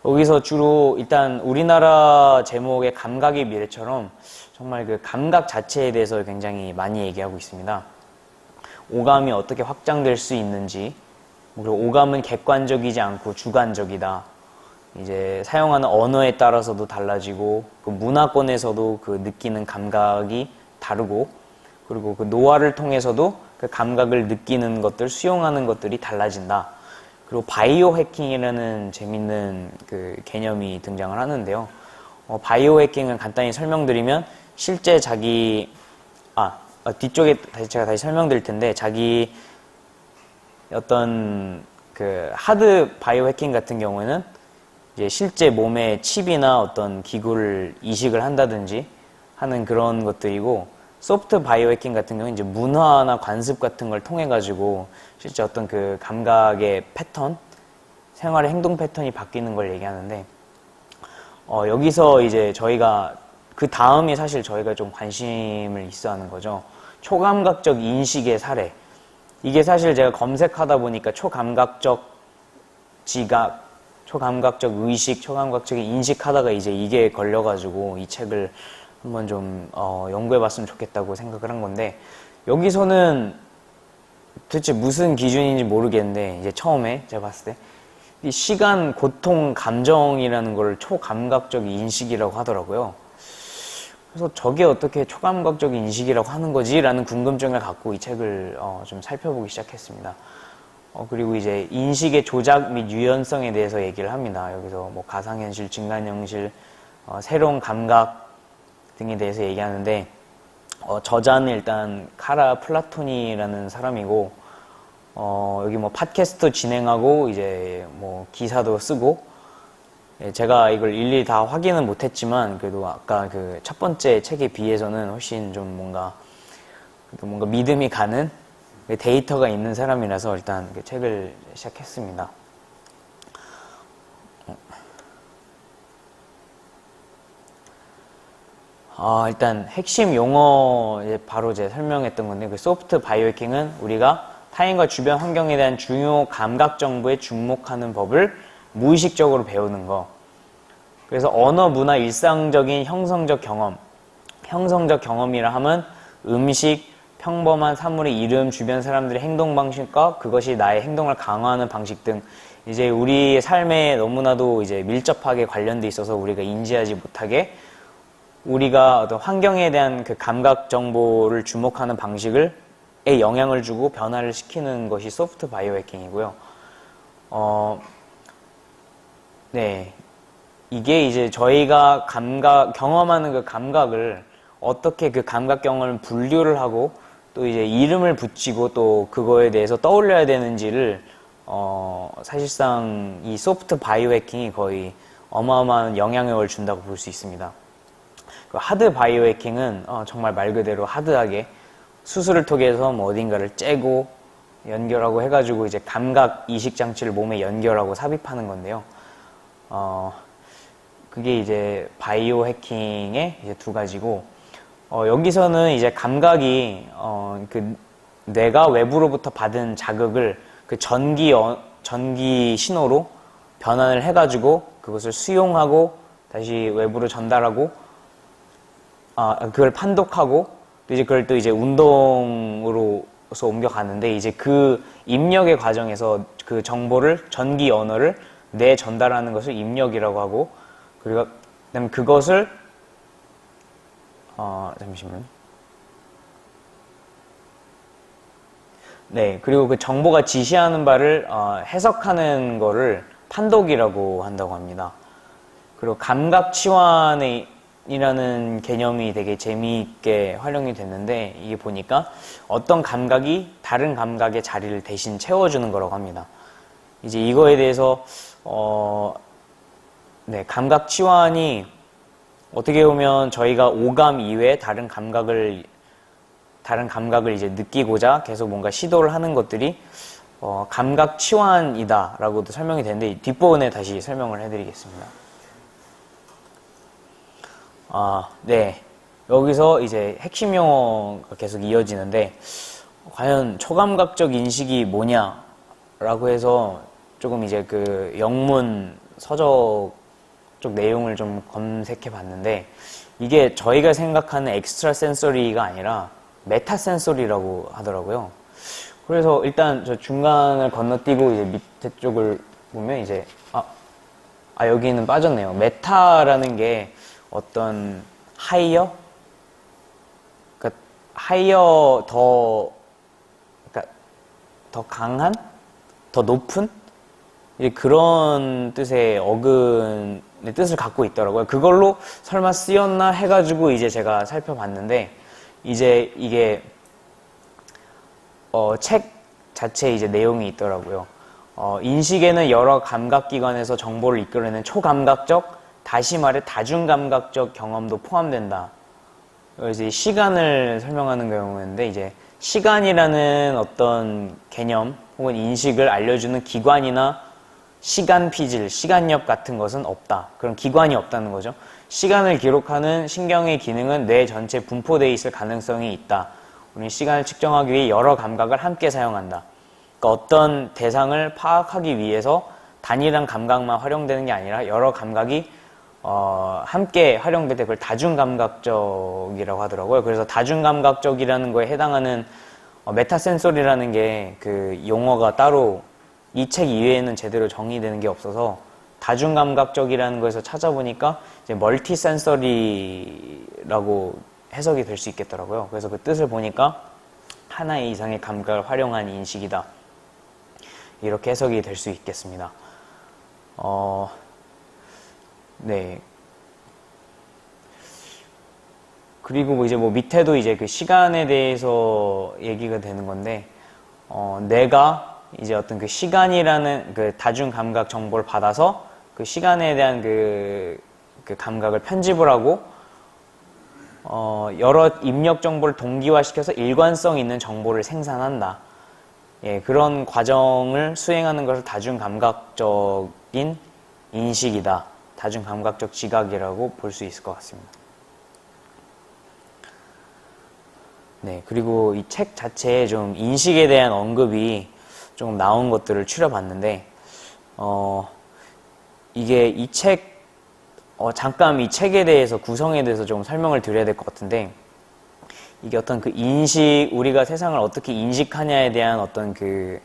여기서 주로 일단 우리나라 제목의 감각의 미래처럼 정말 그 감각 자체에 대해서 굉장히 많이 얘기하고 있습니다. 오감이 어떻게 확장될 수 있는지, 그리고 오감은 객관적이지 않고 주관적이다. 이제 사용하는 언어에 따라서도 달라지고, 그 문화권에서도 그 느끼는 감각이 다르고, 그리고 그 노화를 통해서도 그 감각을 느끼는 것들, 수용하는 것들이 달라진다. 그리고 바이오 해킹이라는 재밌는 그 개념이 등장을 하는데요. 바이오 해킹은 간단히 설명드리면 실제 뒤쪽에 제가 다시 설명드릴 텐데 자기 어떤 그 하드 바이오 해킹 같은 경우에는 이제 실제 몸에 칩이나 어떤 기구를 이식을 한다든지 하는 그런 것들이고 소프트 바이오 해킹 같은 경우는 이제 문화나 관습 같은 걸 통해 가지고 실제 어떤 그 감각의 패턴, 생활의 행동 패턴이 바뀌는 걸 얘기하는데 여기서 이제 저희가 그 다음이 사실 저희가 좀 관심을 있어 하는 거죠. 초감각적 인식의 사례. 이게 사실 제가 검색하다 보니까 초감각적 지각, 초감각적 의식, 초감각적 인식 하다가 이제 이게 걸려가지고 이 책을 한번 좀 연구해봤으면 좋겠다고 생각을 한 건데 여기서는 도대체 무슨 기준인지 모르겠는데 이제 처음에 제가 봤을 때 이 시간, 고통, 감정이라는 걸 초감각적 인식이라고 하더라고요. 그래서 저게 어떻게 초감각적 인식이라고 하는 거지? 라는 궁금증을 갖고 이 책을 좀 살펴보기 시작했습니다. 그리고 이제 인식의 조작 및 유연성에 대해서 얘기를 합니다. 여기서 뭐 가상현실, 증강현실, 새로운 감각 등에 대해서 얘기하는데 저자는 일단 카라 플라토니라는 사람이고 여기 뭐 팟캐스트 진행하고 이제 뭐 기사도 쓰고 제가 이걸 일일이 다 확인은 못했지만 그래도 아까 그 첫 번째 책에 비해서는 훨씬 좀 뭔가 믿음이 가는 데이터가 있는 사람이라서 일단 그 책을 시작했습니다. 일단 핵심 용어 바로 제가 설명했던 건데 그 소프트 바이오 해킹은 우리가 타인과 주변 환경에 대한 중요 감각 정보에 주목하는 법을 무의식적으로 배우는 거. 그래서 언어, 문화, 일상적인 형성적 경험. 형성적 경험이라 하면 음식, 평범한 사물의 이름, 주변 사람들의 행동 방식과 그것이 나의 행동을 강화하는 방식 등 이제 우리의 삶에 너무나도 이제 밀접하게 관련돼 있어서 우리가 인지하지 못하게 우리가 어떤 환경에 대한 그 감각 정보를 주목하는 방식을 에 영향을 주고 변화를 시키는 것이 소프트 바이오 해킹이고요. 이게 이제 저희가 경험하는 그 감각을 어떻게 그 감각 경험을 분류를 하고 또 이제 이름을 붙이고 또 그거에 대해서 떠올려야 되는지를 사실상 이 소프트 바이오 해킹이 거의 어마어마한 영향력을 준다고 볼 수 있습니다. 그 하드 바이오 해킹은 정말 말 그대로 하드하게 수술을 통해서 뭐 어딘가를 째고 연결하고 해가지고 이제 감각 이식 장치를 몸에 연결하고 삽입하는 건데요. 그게 이제 바이오 해킹의 이제 두 가지고, 여기서는 이제 감각이 그 뇌가 외부로부터 받은 자극을 그 전기 신호로 변환을 해가지고 그것을 수용하고 다시 외부로 전달하고 그걸 판독하고 또 이제 그걸 또 이제 운동으로서 옮겨가는데 이제 그 입력의 과정에서 그 정보를 전기 언어를 뇌에 전달하는 것을 입력이라고 하고 그리고 그다음에 그것을 잠시만요. 네, 그리고 그 정보가 지시하는 바를 해석하는 거를 판독이라고 한다고 합니다. 그리고 감각치환이라는 개념이 되게 재미있게 활용이 됐는데 이게 보니까 어떤 감각이 다른 감각의 자리를 대신 채워주는 거라고 합니다. 이제 이거에 대해서 네, 감각치환이 어떻게 보면 저희가 오감 이외에 다른 감각을 이제 느끼고자 계속 뭔가 시도를 하는 것들이 감각 치환이다라고도 설명이 되는데 뒷부분에 다시 설명을 해드리겠습니다. 네. 여기서 이제 핵심 용어가 계속 이어지는데 과연 초감각적 인식이 뭐냐라고 해서 조금 이제 그 영문 서적 쪽 내용을 좀 검색해 봤는데 이게 저희가 생각하는 엑스트라 센서리가 아니라 메타 센서리라고 하더라고요. 그래서 일단 저 중간을 건너뛰고 이제 밑에 쪽을 보면 이제 여기는 빠졌네요. 메타라는 게 어떤 하이어? 그러니까 하이어 그러니까 더 강한? 더 높은? 그런 뜻의 어근의 뜻을 갖고 있더라고요. 그걸로 설마 쓰였나 해가지고 이제 제가 살펴봤는데 이제 이게 책 자체에 이제 내용이 있더라고요. 인식에는 여러 감각기관에서 정보를 이끌어내는 초감각적, 다시 말해 다중감각적 경험도 포함된다. 그래서 시간을 설명하는 경우인데 이제 시간이라는 어떤 개념 혹은 인식을 알려주는 기관이나 시간 피질, 시간력 같은 것은 없다. 그런 기관이 없다는 거죠. 시간을 기록하는 신경의 기능은 뇌 전체에 분포되어 있을 가능성이 있다. 우리는 시간을 측정하기 위해 여러 감각을 함께 사용한다. 그러니까 어떤 대상을 파악하기 위해서 단일한 감각만 활용되는 게 아니라 여러 감각이 함께 활용될 때 그걸 다중감각적이라고 하더라고요. 그래서 다중감각적이라는 거에 해당하는 메타센소리라는 게 그 용어가 따로 이 책 이외에는 제대로 정의되는 게 없어서 다중감각적이라는 거에서 찾아보니까 이제 멀티센서리라고 해석이 될 수 있겠더라고요. 그래서 그 뜻을 보니까 하나의 이상의 감각을 활용한 인식이다. 이렇게 해석이 될 수 있겠습니다. 네. 그리고 뭐 이제 뭐 밑에도 이제 그 시간에 대해서 얘기가 되는 건데, 내가 이제 어떤 그 시간이라는 그 다중감각 정보를 받아서 그 시간에 대한 그 감각을 편집을 하고, 여러 입력 정보를 동기화시켜서 일관성 있는 정보를 생산한다. 예, 그런 과정을 수행하는 것을 다중감각적인 인식이다. 다중감각적 지각이라고 볼 수 있을 것 같습니다. 네, 그리고 이 책 자체에 좀 인식에 대한 언급이 좀 나온 것들을 추려봤는데, 이게 이 책, 잠깐 이 책에 대해서 구성에 대해서 좀 설명을 드려야 될 것 같은데, 이게 어떤 그 인식, 우리가 세상을 어떻게 인식하냐에 대한 어떤 그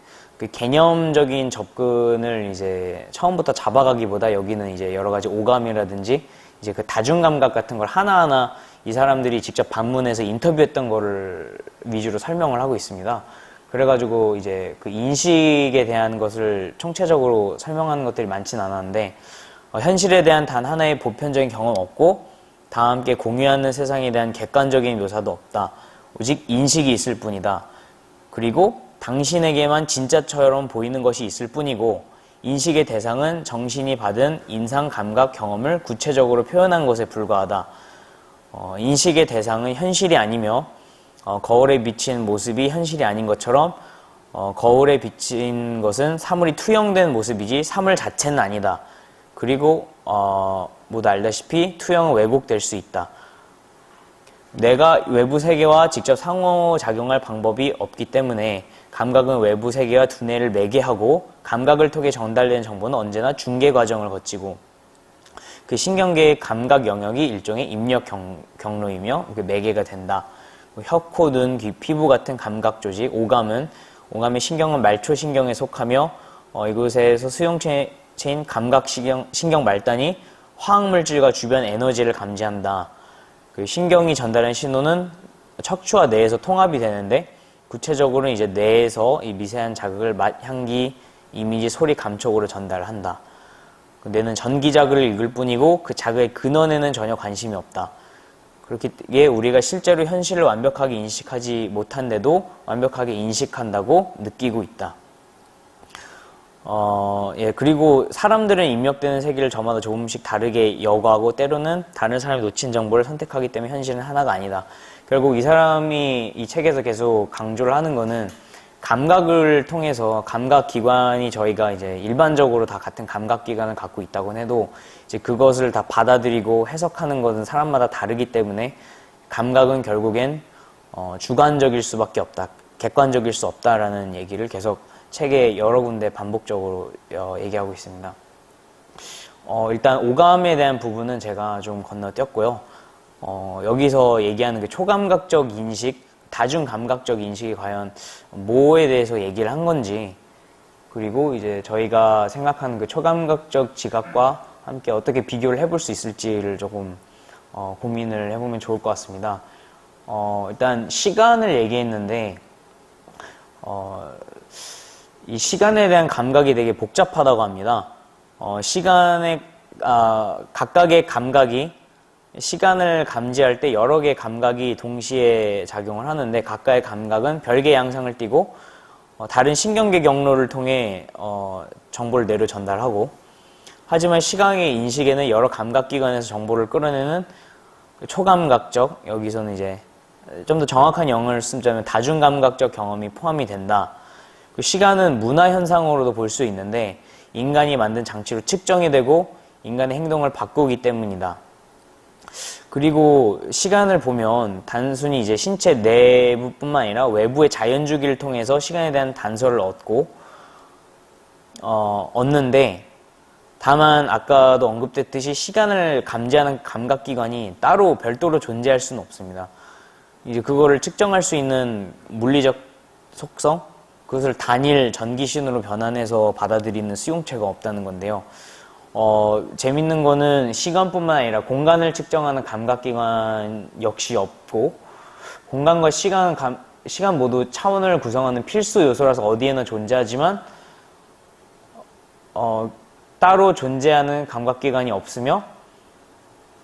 개념적인 접근을 이제 처음부터 잡아가기보다 여기는 이제 여러 가지 오감이라든지 이제 그 다중감각 같은 걸 하나하나 이 사람들이 직접 방문해서 인터뷰했던 거를 위주로 설명을 하고 있습니다. 그래가지고 이제 그 인식에 대한 것을 총체적으로 설명하는 것들이 많진 않았는데, 현실에 대한 단 하나의 보편적인 경험 없고 다 함께 공유하는 세상에 대한 객관적인 묘사도 없다. 오직 인식이 있을 뿐이다. 그리고 당신에게만 진짜처럼 보이는 것이 있을 뿐이고 인식의 대상은 정신이 받은 인상, 감각, 경험을 구체적으로 표현한 것에 불과하다. 인식의 대상은 현실이 아니며 거울에 비친 모습이 현실이 아닌 것처럼 거울에 비친 것은 사물이 투영된 모습이지 사물 자체는 아니다. 그리고 모두 알다시피 투영은 왜곡될 수 있다. 내가 외부 세계와 직접 상호작용할 방법이 없기 때문에 감각은 외부 세계와 두뇌를 매개하고 감각을 통해 전달되는 정보는 언제나 중개 과정을 거치고 그 신경계의 감각 영역이 일종의 입력 경로이며 그 매개가 된다. 혀, 코, 눈, 귀, 피부 같은 감각 조직, 오감의 신경은 말초신경에 속하며 이곳에서 수용체인 감각신경 말단이 화학물질과 주변 에너지를 감지한다. 그 신경이 전달한 신호는 척추와 뇌에서 통합이 되는데 구체적으로는 이제 뇌에서 이 미세한 자극을 맛, 향기, 이미지, 소리, 감촉으로 전달한다. 뇌는 전기자극을 읽을 뿐이고 그 자극의 근원에는 전혀 관심이 없다. 그렇기에 우리가 실제로 현실을 완벽하게 인식하지 못한데도 완벽하게 인식한다고 느끼고 있다. 그리고 사람들은 입력되는 세계를 저마다 조금씩 다르게 여과하고 때로는 다른 사람이 놓친 정보를 선택하기 때문에 현실은 하나가 아니다. 결국 이 사람이 이 책에서 계속 강조를 하는 거는 감각을 통해서 감각기관이 저희가 이제 일반적으로 다 같은 감각기관을 갖고 있다고 해도 이제 그것을 다 받아들이고 해석하는 것은 사람마다 다르기 때문에 감각은 결국엔 주관적일 수밖에 없다. 객관적일 수 없다라는 얘기를 계속 책에 여러 군데 반복적으로 얘기하고 있습니다. 일단 오감에 대한 부분은 제가 좀 건너뛰었고요. 여기서 얘기하는 그 초감각적 인식, 다중감각적 인식이 과연 뭐에 대해서 얘기를 한 건지, 그리고 이제 저희가 생각하는 그 초감각적 지각과 함께 어떻게 비교를 해볼 수 있을지를 조금 고민을 해보면 좋을 것 같습니다. 일단 시간을 얘기했는데 이 시간에 대한 감각이 되게 복잡하다고 합니다. 각각의 감각이 시간을 감지할 때 여러 개의 감각이 동시에 작용을 하는데 각각의 감각은 별개의 양상을 띠고 다른 신경계 경로를 통해 정보를 뇌로 전달하고, 하지만 시간의 인식에는 여러 감각기관에서 정보를 끌어내는 초감각적, 여기서는 이제 좀 더 정확한 영어를 쓰자면 다중감각적 경험이 포함이 된다. 그 시간은 문화 현상으로도 볼 수 있는데 인간이 만든 장치로 측정이 되고 인간의 행동을 바꾸기 때문이다. 그리고 시간을 보면 단순히 이제 신체 내부뿐만 아니라 외부의 자연주기를 통해서 시간에 대한 단서를 얻는데, 다만 아까도 언급됐듯이 시간을 감지하는 감각기관이 따로 별도로 존재할 수는 없습니다. 이제 그거를 측정할 수 있는 물리적 속성, 그것을 단일 전기신호로 변환해서 받아들이는 수용체가 없다는 건데요. 재밌는 거는 시간뿐만 아니라 공간을 측정하는 감각기관 역시 없고, 공간과 시간 모두 차원을 구성하는 필수 요소라서 어디에나 존재하지만 따로 존재하는 감각기관이 없으며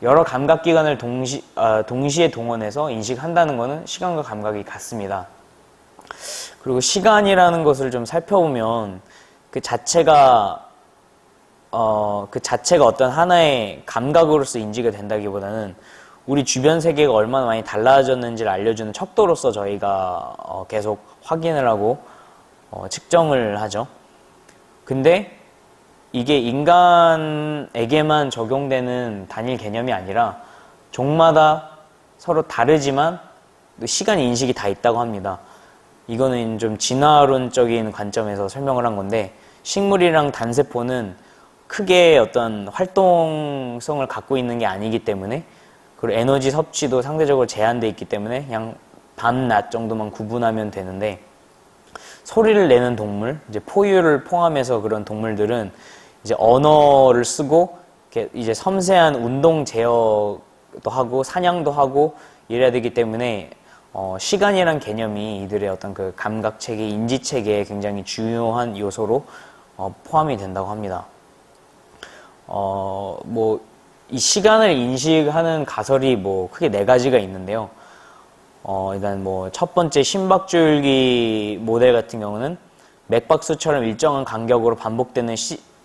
여러 감각기관을 동시에 동원해서 인식한다는 것은 시간과 감각이 같습니다. 그리고 시간이라는 것을 좀 살펴보면 그 자체가 어떤 하나의 감각으로서 인지가 된다기보다는 우리 주변 세계가 얼마나 많이 달라졌는지를 알려주는 척도로서 저희가 계속 확인을 하고 측정을 하죠. 근데 이게 인간에게만 적용되는 단일 개념이 아니라 종마다 서로 다르지만 시간 인식이 다 있다고 합니다. 이거는 좀 진화론적인 관점에서 설명을 한 건데, 식물이랑 단세포는 크게 어떤 활동성을 갖고 있는 게 아니기 때문에, 그리고 에너지 섭취도 상대적으로 제한되어 있기 때문에 그냥 밤, 낮 정도만 구분하면 되는데, 소리를 내는 동물, 이제 포유를 포함해서 그런 동물들은 이제 언어를 쓰고 이제 섬세한 운동 제어도 하고 사냥도 하고 이래야 되기 때문에 시간이란 개념이 이들의 어떤 그 감각 체계, 인지 체계에 굉장히 중요한 요소로 포함이 된다고 합니다. 이 시간을 인식하는 가설이 크게 4가지가 있는데요. 일단 첫 번째 심박줄기 모델 같은 경우는 맥박수처럼 일정한 간격으로 반복되는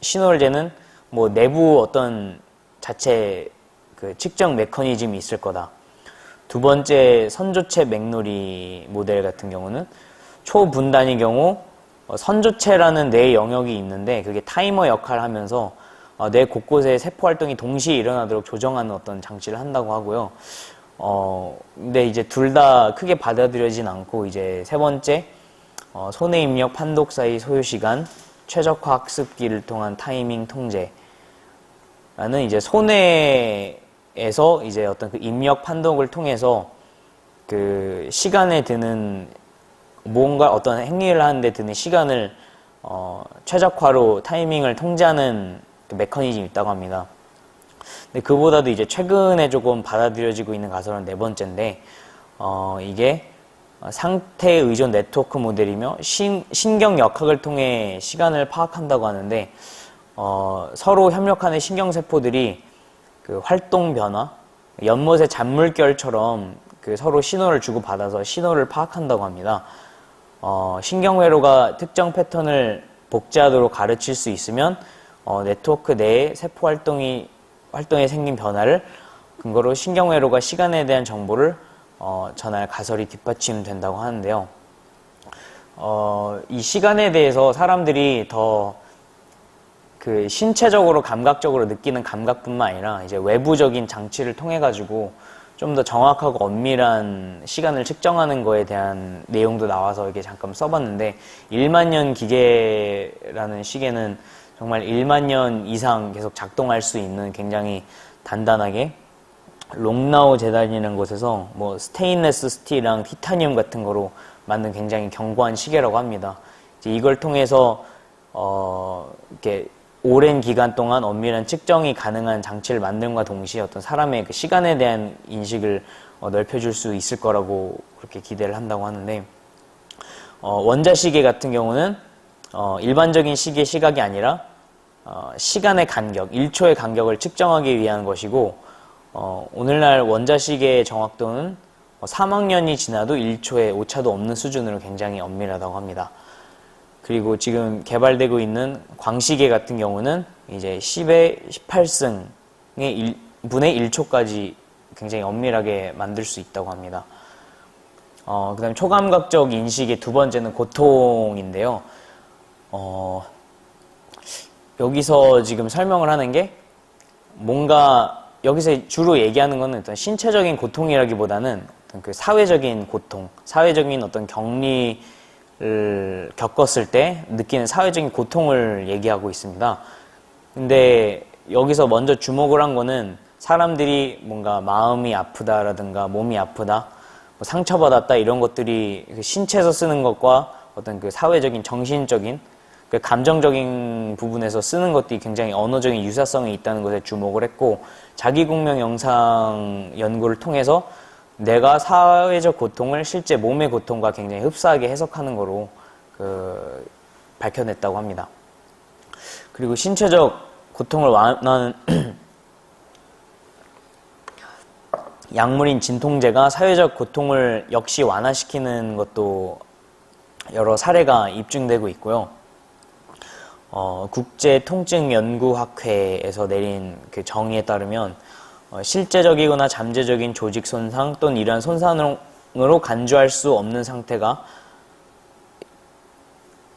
신호를 재는 내부 어떤 자체 그 측정 메커니즘이 있을 거다. 두 번째 선조체 맥놀이 모델 같은 경우는 초분단의 경우 선조체라는 뇌 영역이 있는데 그게 타이머 역할을 하면서 뇌 곳곳에 세포 활동이 동시에 일어나도록 조정하는 어떤 장치를 한다고 하고요. 근데 이제 둘 다 크게 받아들여진 않고, 이제 세 번째, 손해 입력 판독 사이 소요 시간, 최적화 학습기를 통한 타이밍 통제라는 이제 손해에서 이제 어떤 그 입력 판독을 통해서 그 시간에 드는 뭔가 어떤 행위를 하는데 드는 시간을 최적화로 타이밍을 통제하는 그 메커니즘이 있다고 합니다. 근데 그보다도 이제 최근에 조금 받아들여지고 있는 가설은 네 번째인데, 이게 상태 의존 네트워크 모델이며 신경 역학을 통해 시간을 파악한다고 하는데, 서로 협력하는 신경세포들이 그 활동 변화, 연못의 잔물결처럼 그 서로 신호를 주고받아서 신호를 파악한다고 합니다. 신경회로가 특정 패턴을 복제하도록 가르칠 수 있으면 네트워크 내의 세포 활동에 생긴 변화를 근거로 신경회로가 시간에 대한 정보를 전할 가설이 뒷받침된다고 하는데요. 이 시간에 대해서 사람들이 더 그 신체적으로 감각적으로 느끼는 감각뿐만 아니라 이제 외부적인 장치를 통해 가지고 좀 더 정확하고 엄밀한 시간을 측정하는 거에 대한 내용도 나와서 이렇게 잠깐 써봤는데, 1만 년 기계라는 시계는 정말 1만 년 이상 계속 작동할 수 있는 굉장히 단단하게 롱나우 재단이라는 곳에서 뭐 스테인레스 스틸이랑 티타늄 같은 거로 만든 굉장히 견고한 시계라고 합니다. 이제 이걸 통해서 이렇게 오랜 기간 동안 엄밀한 측정이 가능한 장치를 만듦과 동시에 어떤 사람의 그 시간에 대한 인식을 넓혀줄 수 있을 거라고 그렇게 기대를 한다고 하는데, 원자시계 같은 경우는 일반적인 시계 시각이 아니라 시간의 간격, 1초의 간격을 측정하기 위한 것이고, 오늘날 원자시계의 정확도는 3억 년이 지나도 1초의 오차도 없는 수준으로 굉장히 엄밀하다고 합니다. 그리고 지금 개발되고 있는 광시계 같은 경우는 이제 10의 18승의 분의 1초까지 굉장히 엄밀하게 만들 수 있다고 합니다. 그 다음에 초감각적 인식의 두 번째는 고통인데요. 여기서 지금 설명을 하는 게 뭔가 여기서 주로 얘기하는 거는 어떤 신체적인 고통이라기보다는 어떤 그 사회적인 고통, 사회적인 어떤 격리를 겪었을 때 느끼는 사회적인 고통을 얘기하고 있습니다. 근데 여기서 먼저 주목을 한 거는 사람들이 뭔가 마음이 아프다라든가 몸이 아프다, 뭐 상처받았다 이런 것들이 신체에서 쓰는 것과 어떤 그 사회적인 정신적인 그 감정적인 부분에서 쓰는 것들이 굉장히 언어적인 유사성이 있다는 것에 주목을 했고, 자기공명 영상 연구를 통해서 내가 사회적 고통을 실제 몸의 고통과 굉장히 흡사하게 해석하는 거로 밝혀냈다고 합니다. 그리고 신체적 고통을 완화하는 약물인 진통제가 사회적 고통을 역시 완화시키는 것도 여러 사례가 입증되고 있고요. 국제통증연구학회에서 내린 그 정의에 따르면 실제적이거나 잠재적인 조직 손상 또는 이러한 손상으로 간주할 수 없는 상태가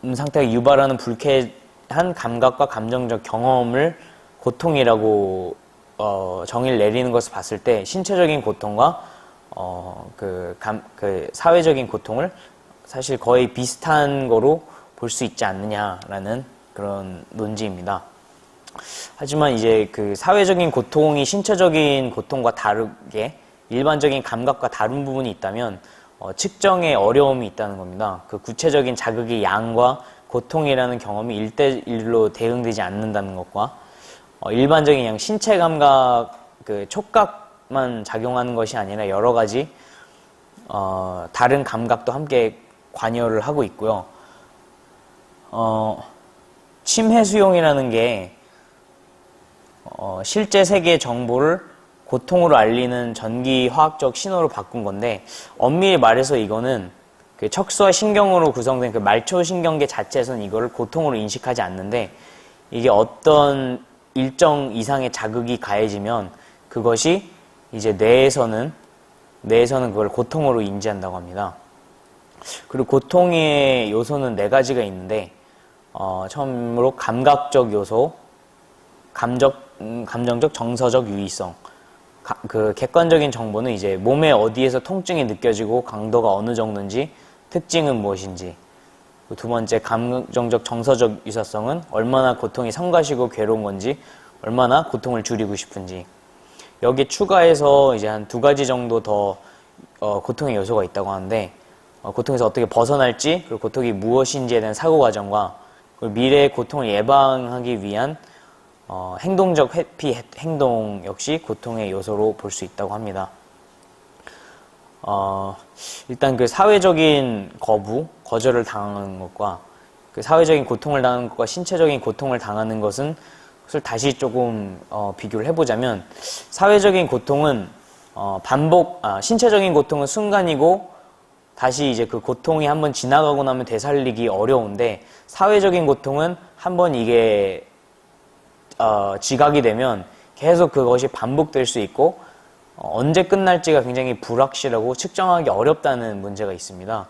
유발하는 불쾌한 감각과 감정적 경험을 고통이라고 정의를 내리는 것을 봤을 때, 신체적인 고통과 그 사회적인 고통을 사실 거의 비슷한 거로 볼 수 있지 않느냐라는 그런 논지입니다. 하지만 이제 그 사회적인 고통이 신체적인 고통과 다르게 일반적인 감각과 다른 부분이 있다면 측정에 어려움이 있다는 겁니다. 그 구체적인 자극의 양과 고통이라는 경험이 1대1로 대응되지 않는다는 것과 일반적인 그냥 신체 감각, 그 촉각만 작용하는 것이 아니라 여러 가지 다른 감각도 함께 관여를 하고 있고요. 침해 수용이라는 게 실제 세계의 정보를 고통으로 알리는 전기 화학적 신호로 바꾼 건데, 엄밀히 말해서 이거는 그 척수와 신경으로 구성된 그 말초신경계 자체에서는 이거를 고통으로 인식하지 않는데, 이게 어떤 일정 이상의 자극이 가해지면 그것이 이제 뇌에서는 그걸 고통으로 인지한다고 합니다. 그리고 고통의 요소는 4가지가 있는데, 처음으로 감각적 요소, 감정적 정서적 유의성, 그 객관적인 정보는 이제 몸의 어디에서 통증이 느껴지고 강도가 어느 정도인지, 특징은 무엇인지. 두 번째, 감정적 정서적 유사성은 얼마나 고통이 성가시고 괴로운 건지, 얼마나 고통을 줄이고 싶은지. 여기 추가해서 이제 한 2가지 정도 더 고통의 요소가 있다고 하는데, 고통에서 어떻게 벗어날지, 그리고 고통이 무엇인지에 대한 사고 과정과, 그리고 미래의 고통을 예방하기 위한 행동적 회피 행동 역시 고통의 요소로 볼 수 있다고 합니다. 일단 그 사회적인 거절을 당하는 것과 그 사회적인 고통을 당하는 것과 신체적인 고통을 당하는 것을 다시 조금 비교를 해보자면, 사회적인 고통은 신체적인 고통은 순간이고 다시 이제 그 고통이 한번 지나가고 나면 되살리기 어려운데, 사회적인 고통은 한번 이게 지각이 되면 계속 그것이 반복될 수 있고 언제 끝날지가 굉장히 불확실하고 측정하기 어렵다는 문제가 있습니다.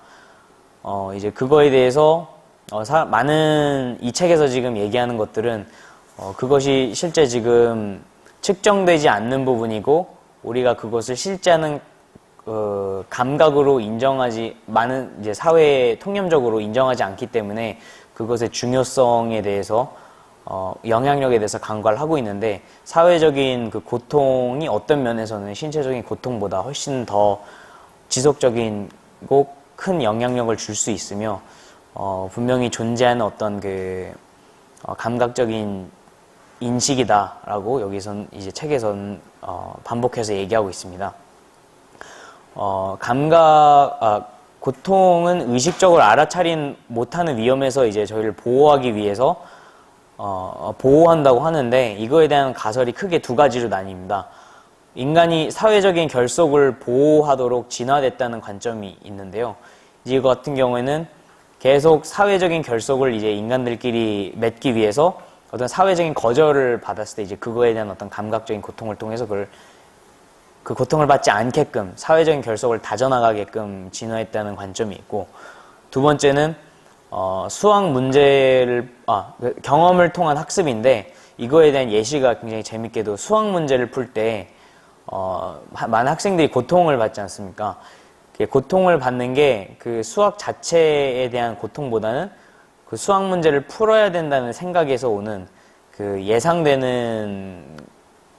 이제 그거에 대해서 많은 이 책에서 지금 얘기하는 것들은 그것이 실제 지금 측정되지 않는 부분이고, 우리가 그것을 실제하는 감각으로 많은 이제 사회에 통념적으로 인정하지 않기 때문에 그것의 중요성에 대해서 영향력에 대해서 간과를 하고 있는데, 사회적인 그 고통이 어떤 면에서는 신체적인 고통보다 훨씬 더 지속적이고 큰 영향력을 줄 수 있으며, 분명히 존재하는 어떤 그 감각적인 인식이다라고 여기선 이제 책에서는 반복해서 얘기하고 있습니다. 고통은 의식적으로 알아차린 못하는 위험에서 이제 저희를 보호하기 위해서 보호한다고 하는데, 이거에 대한 가설이 크게 2가지로 나뉩니다. 인간이 사회적인 결속을 보호하도록 진화됐다는 관점이 있는데요. 이거 같은 경우에는 계속 사회적인 결속을 이제 인간들끼리 맺기 위해서 어떤 사회적인 거절을 받았을 때 이제 그거에 대한 어떤 감각적인 고통을 통해서 그 고통을 받지 않게끔 사회적인 결속을 다져나가게끔 진화했다는 관점이 있고, 2번째는 수학 문제를 경험을 통한 학습인데, 이거에 대한 예시가 굉장히 재밌게도 수학 문제를 풀 때 많은 학생들이 고통을 받지 않습니까? 고통을 받는 게 그 수학 자체에 대한 고통보다는 그 수학 문제를 풀어야 된다는 생각에서 오는 그 예상되는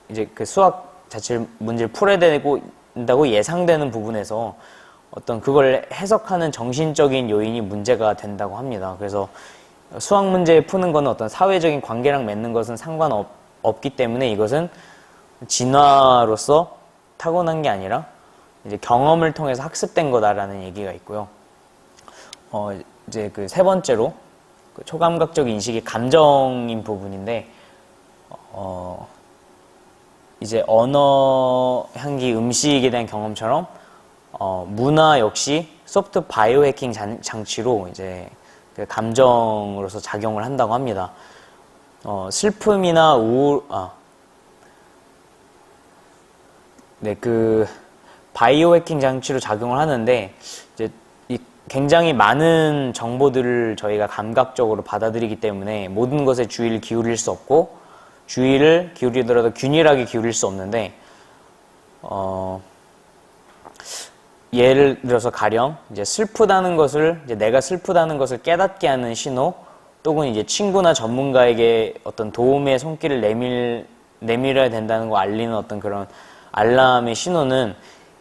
이제 그 수학 자체 문제를 풀어야 된다고 예상되는 부분에서 어떤 그걸 해석하는 정신적인 요인이 문제가 된다고 합니다. 그래서 수학 문제 푸는 거는 어떤 사회적인 관계랑 맺는 것은 상관없기 때문에 이것은 진화로서 타고난 게 아니라 이제 경험을 통해서 학습된 거다라는 얘기가 있고요. 이제 그 3번째로 그 초감각적 인식이 감정인 부분인데, 이제 언어, 향기, 음식에 대한 경험처럼 문화 역시 소프트 바이오 해킹 장치로 이제 그 감정으로서 작용을 한다고 합니다. 슬픔이나 그 바이오 해킹 장치로 작용을 하는데, 이제 굉장히 많은 정보들을 저희가 감각적으로 받아들이기 때문에 모든 것에 주의를 기울일 수 없고, 주의를 기울이더라도 균일하게 기울일 수 없는데, 예를 들어서 가령 이제 슬프다는 것을 이제 내가 슬프다는 것을 깨닫게 하는 신호, 또는 이제 친구나 전문가에게 어떤 도움의 손길을 내밀어야 된다는 거 알리는 어떤 그런 알람의 신호는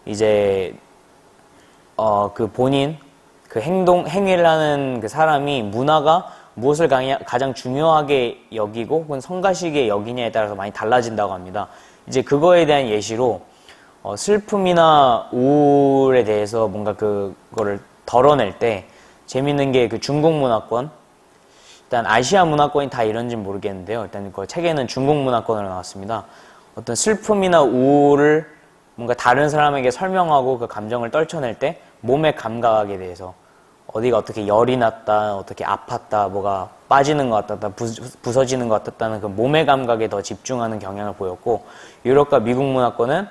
이제 그 본인 그 행위를 하는 그 사람이 문화가 무엇을 가장 중요하게 여기고 혹은 성가시게 여기냐에 따라서 많이 달라진다고 합니다. 이제 그거에 대한 예시로 슬픔이나 우울에 대해서 뭔가 그거를 덜어낼 때 재밌는 게 그 중국 문화권, 일단 아시아 문화권이 다 이런지는 모르겠는데요. 일단 그 책에는 중국 문화권으로 나왔습니다. 어떤 슬픔이나 우울을 뭔가 다른 사람에게 설명하고 그 감정을 떨쳐낼 때 몸의 감각에 대해서 어디가 어떻게 열이 났다, 어떻게 아팠다, 뭐가 빠지는 것 같다, 부서지는 것 같다는 그 몸의 감각에 더 집중하는 경향을 보였고, 유럽과 미국 문화권은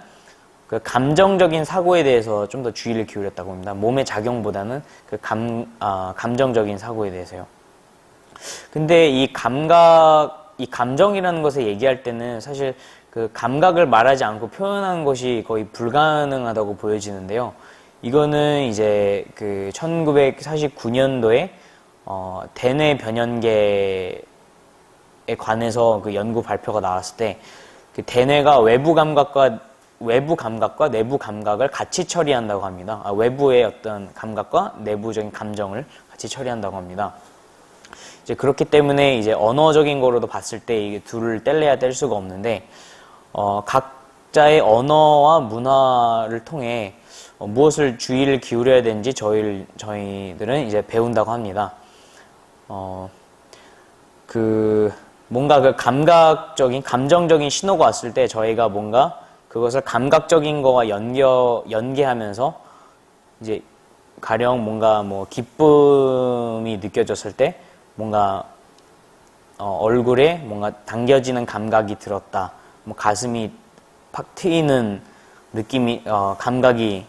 그 감정적인 사고에 대해서 좀 더 주의를 기울였다고 합니다. 몸의 작용보다는 그 감정적인 사고에 대해서요. 근데 이 감정이라는 것을 얘기할 때는 사실 그 감각을 말하지 않고 표현하는 것이 거의 불가능하다고 보여지는데요. 이거는 이제 그 1949년도에 대뇌 변연계에 관해서 그 연구 발표가 나왔을 때 그 대뇌가 외부 감각과 내부 감각을 같이 처리한다고 합니다. 외부의 어떤 감각과 내부적인 감정을 같이 처리한다고 합니다. 이제 그렇기 때문에 이제 언어적인 거로도 봤을 때 이게 둘을 뗄래야 뗄 수가 없는데, 각자의 언어와 문화를 통해 무엇을 주의를 기울여야 되는지 저희들은 이제 배운다고 합니다. 뭔가 그 감정적인 신호가 왔을 때 저희가 뭔가 그것을 감각적인 거와 연계하면서 이제 가령 뭔가 뭐 기쁨이 느껴졌을 때 뭔가 얼굴에 뭔가 당겨지는 감각이 들었다. 뭐 가슴이 팍 트이는 느낌이 감각이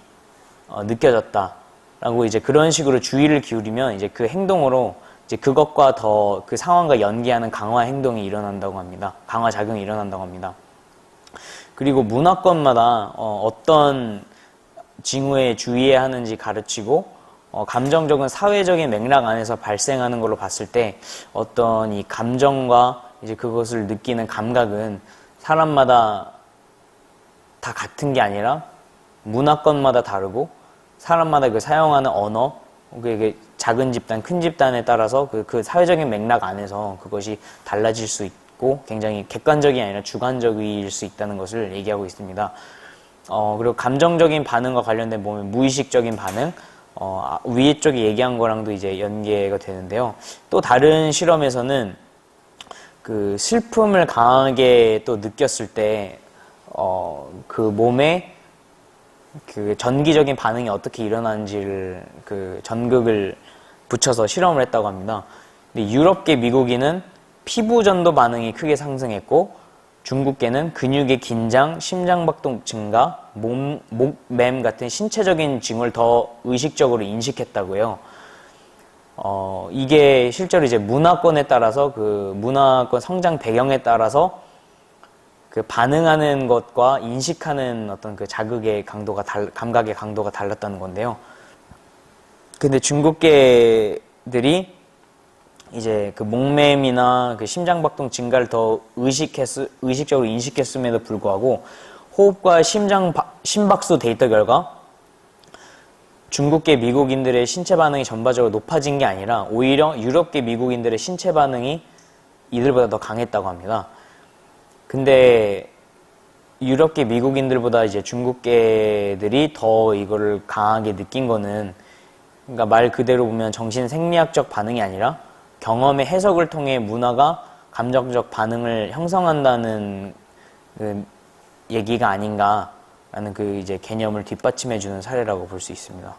느껴졌다. 라고 이제 그런 식으로 주의를 기울이면 이제 그 행동으로 이제 그것과 더 그 상황과 연계하는 강화 행동이 일어난다고 합니다. 강화 작용이 일어난다고 합니다. 그리고 문화권마다 어떤 징후에 주의해야 하는지 가르치고 감정적인 사회적인 맥락 안에서 발생하는 걸로 봤을 때 어떤 이 감정과 이제 그것을 느끼는 감각은 사람마다 다 같은 게 아니라 문화권마다 다르고 사람마다 그 사용하는 언어, 그게 작은 집단, 큰 집단에 따라서 그 사회적인 맥락 안에서 그것이 달라질 수 있고 굉장히 객관적이 아니라 주관적일 수 있다는 것을 얘기하고 있습니다. 그리고 감정적인 반응과 관련된 보면 무의식적인 반응, 위에 쪽에 얘기한 거랑도 이제 연계가 되는데요. 또 다른 실험에서는 그 슬픔을 강하게 또 느꼈을 때, 그 몸에 그 전기적인 반응이 어떻게 일어나는지를 그 전극을 붙여서 실험을 했다고 합니다. 근데 유럽계 미국인은 피부 전도 반응이 크게 상승했고 중국계는 근육의 긴장, 심장박동 증가, 목맴 같은 신체적인 징후를 더 의식적으로 인식했다고요. 이게 실제로 이제 문화권에 따라서 그 문화권 성장 배경에 따라서 그 반응하는 것과 인식하는 어떤 그 자극의 강도가 감각의 강도가 달랐다는 건데요. 근데 중국계들이 이제 그 목맴이나 그 심장박동 증가를 더 의식적으로 인식했음에도 불구하고 호흡과 심박수 데이터 결과 중국계 미국인들의 신체 반응이 전반적으로 높아진 게 아니라 오히려 유럽계 미국인들의 신체 반응이 이들보다 더 강했다고 합니다. 근데 유럽계 미국인들보다 이제 중국계들이 더 이거를 강하게 느낀 거는, 그러니까 말 그대로 보면 정신 생리학적 반응이 아니라 경험의 해석을 통해 문화가 감정적 반응을 형성한다는 그 얘기가 아닌가라는 그 이제 개념을 뒷받침해주는 사례라고 볼 수 있습니다.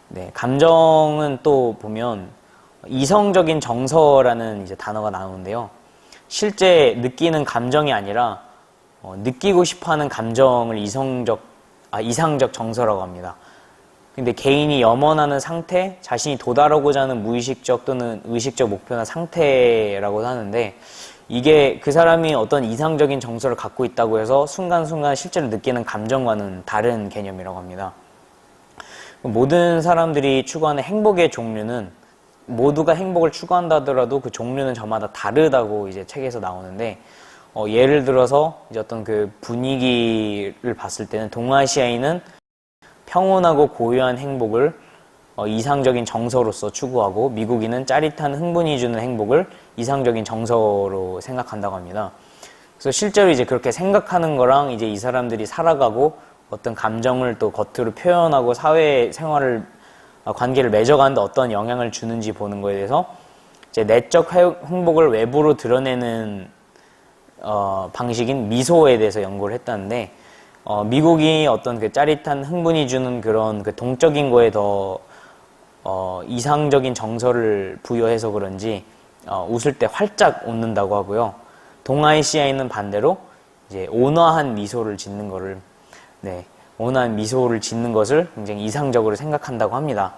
네, 감정은 또 보면 이성적인 정서라는 이제 단어가 나오는데요. 실제 느끼는 감정이 아니라 느끼고 싶어하는 감정을 이상적 정서라고 합니다. 근데 개인이 염원하는 상태, 자신이 도달하고자 하는 무의식적 또는 의식적 목표나 상태라고 하는데, 이게 그 사람이 어떤 이상적인 정서를 갖고 있다고 해서 순간순간 실제로 느끼는 감정과는 다른 개념이라고 합니다. 모든 사람들이 추구하는 행복의 종류는, 모두가 행복을 추구한다 하더라도 그 종류는 저마다 다르다고 이제 책에서 나오는데, 예를 들어서 이제 어떤 그 분위기를 봤을 때는 동아시아인은 평온하고 고요한 행복을 이상적인 정서로서 추구하고, 미국인은 짜릿한 흥분이 주는 행복을 이상적인 정서로 생각한다고 합니다. 그래서 실제로 이제 그렇게 생각하는 거랑 이제 이 사람들이 살아가고 어떤 감정을 또 겉으로 표현하고 사회 생활을 관계를 맺어가는데 어떤 영향을 주는지 보는 거에 대해서 이제 내적 행복을 외부로 드러내는 방식인 미소에 대해서 연구를 했다는데, 미국이 어떤 그 짜릿한 흥분이 주는 그런 그 동적인 거에 더 이상적인 정서를 부여해서 그런지 웃을 때 활짝 웃는다고 하고요. 동아시아인은 반대로 이제 온화한 미소를 짓는 거를, 온화한 미소를 짓는 것을 굉장히 이상적으로 생각한다고 합니다.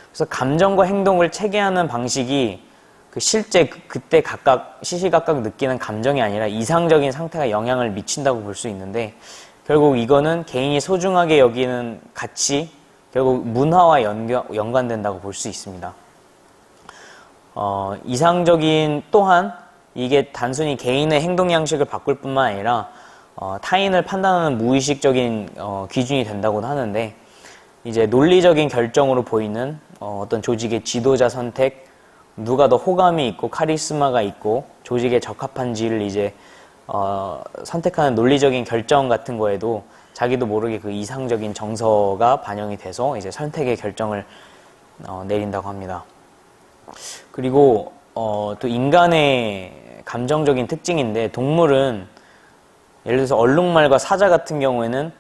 그래서 감정과 행동을 체계하는 방식이 실제 그때 각각 시시각각 느끼는 감정이 아니라 이상적인 상태가 영향을 미친다고 볼 수 있는데, 결국 이거는 개인이 소중하게 여기는 가치, 결국 문화와 연관된다고 볼 수 있습니다. 이상적인 또한 이게 단순히 개인의 행동 양식을 바꿀 뿐만 아니라 타인을 판단하는 무의식적인 기준이 된다고도 하는데, 이제 논리적인 결정으로 보이는 어떤 조직의 지도자 선택, 누가 더 호감이 있고 카리스마가 있고 조직에 적합한지를 이제 선택하는 논리적인 결정 같은 거에도 자기도 모르게 그 이상적인 정서가 반영이 돼서 이제 선택의 결정을 내린다고 합니다. 그리고 또 인간의 감정적인 특징인데, 동물은 예를 들어서 얼룩말과 사자 같은 경우에는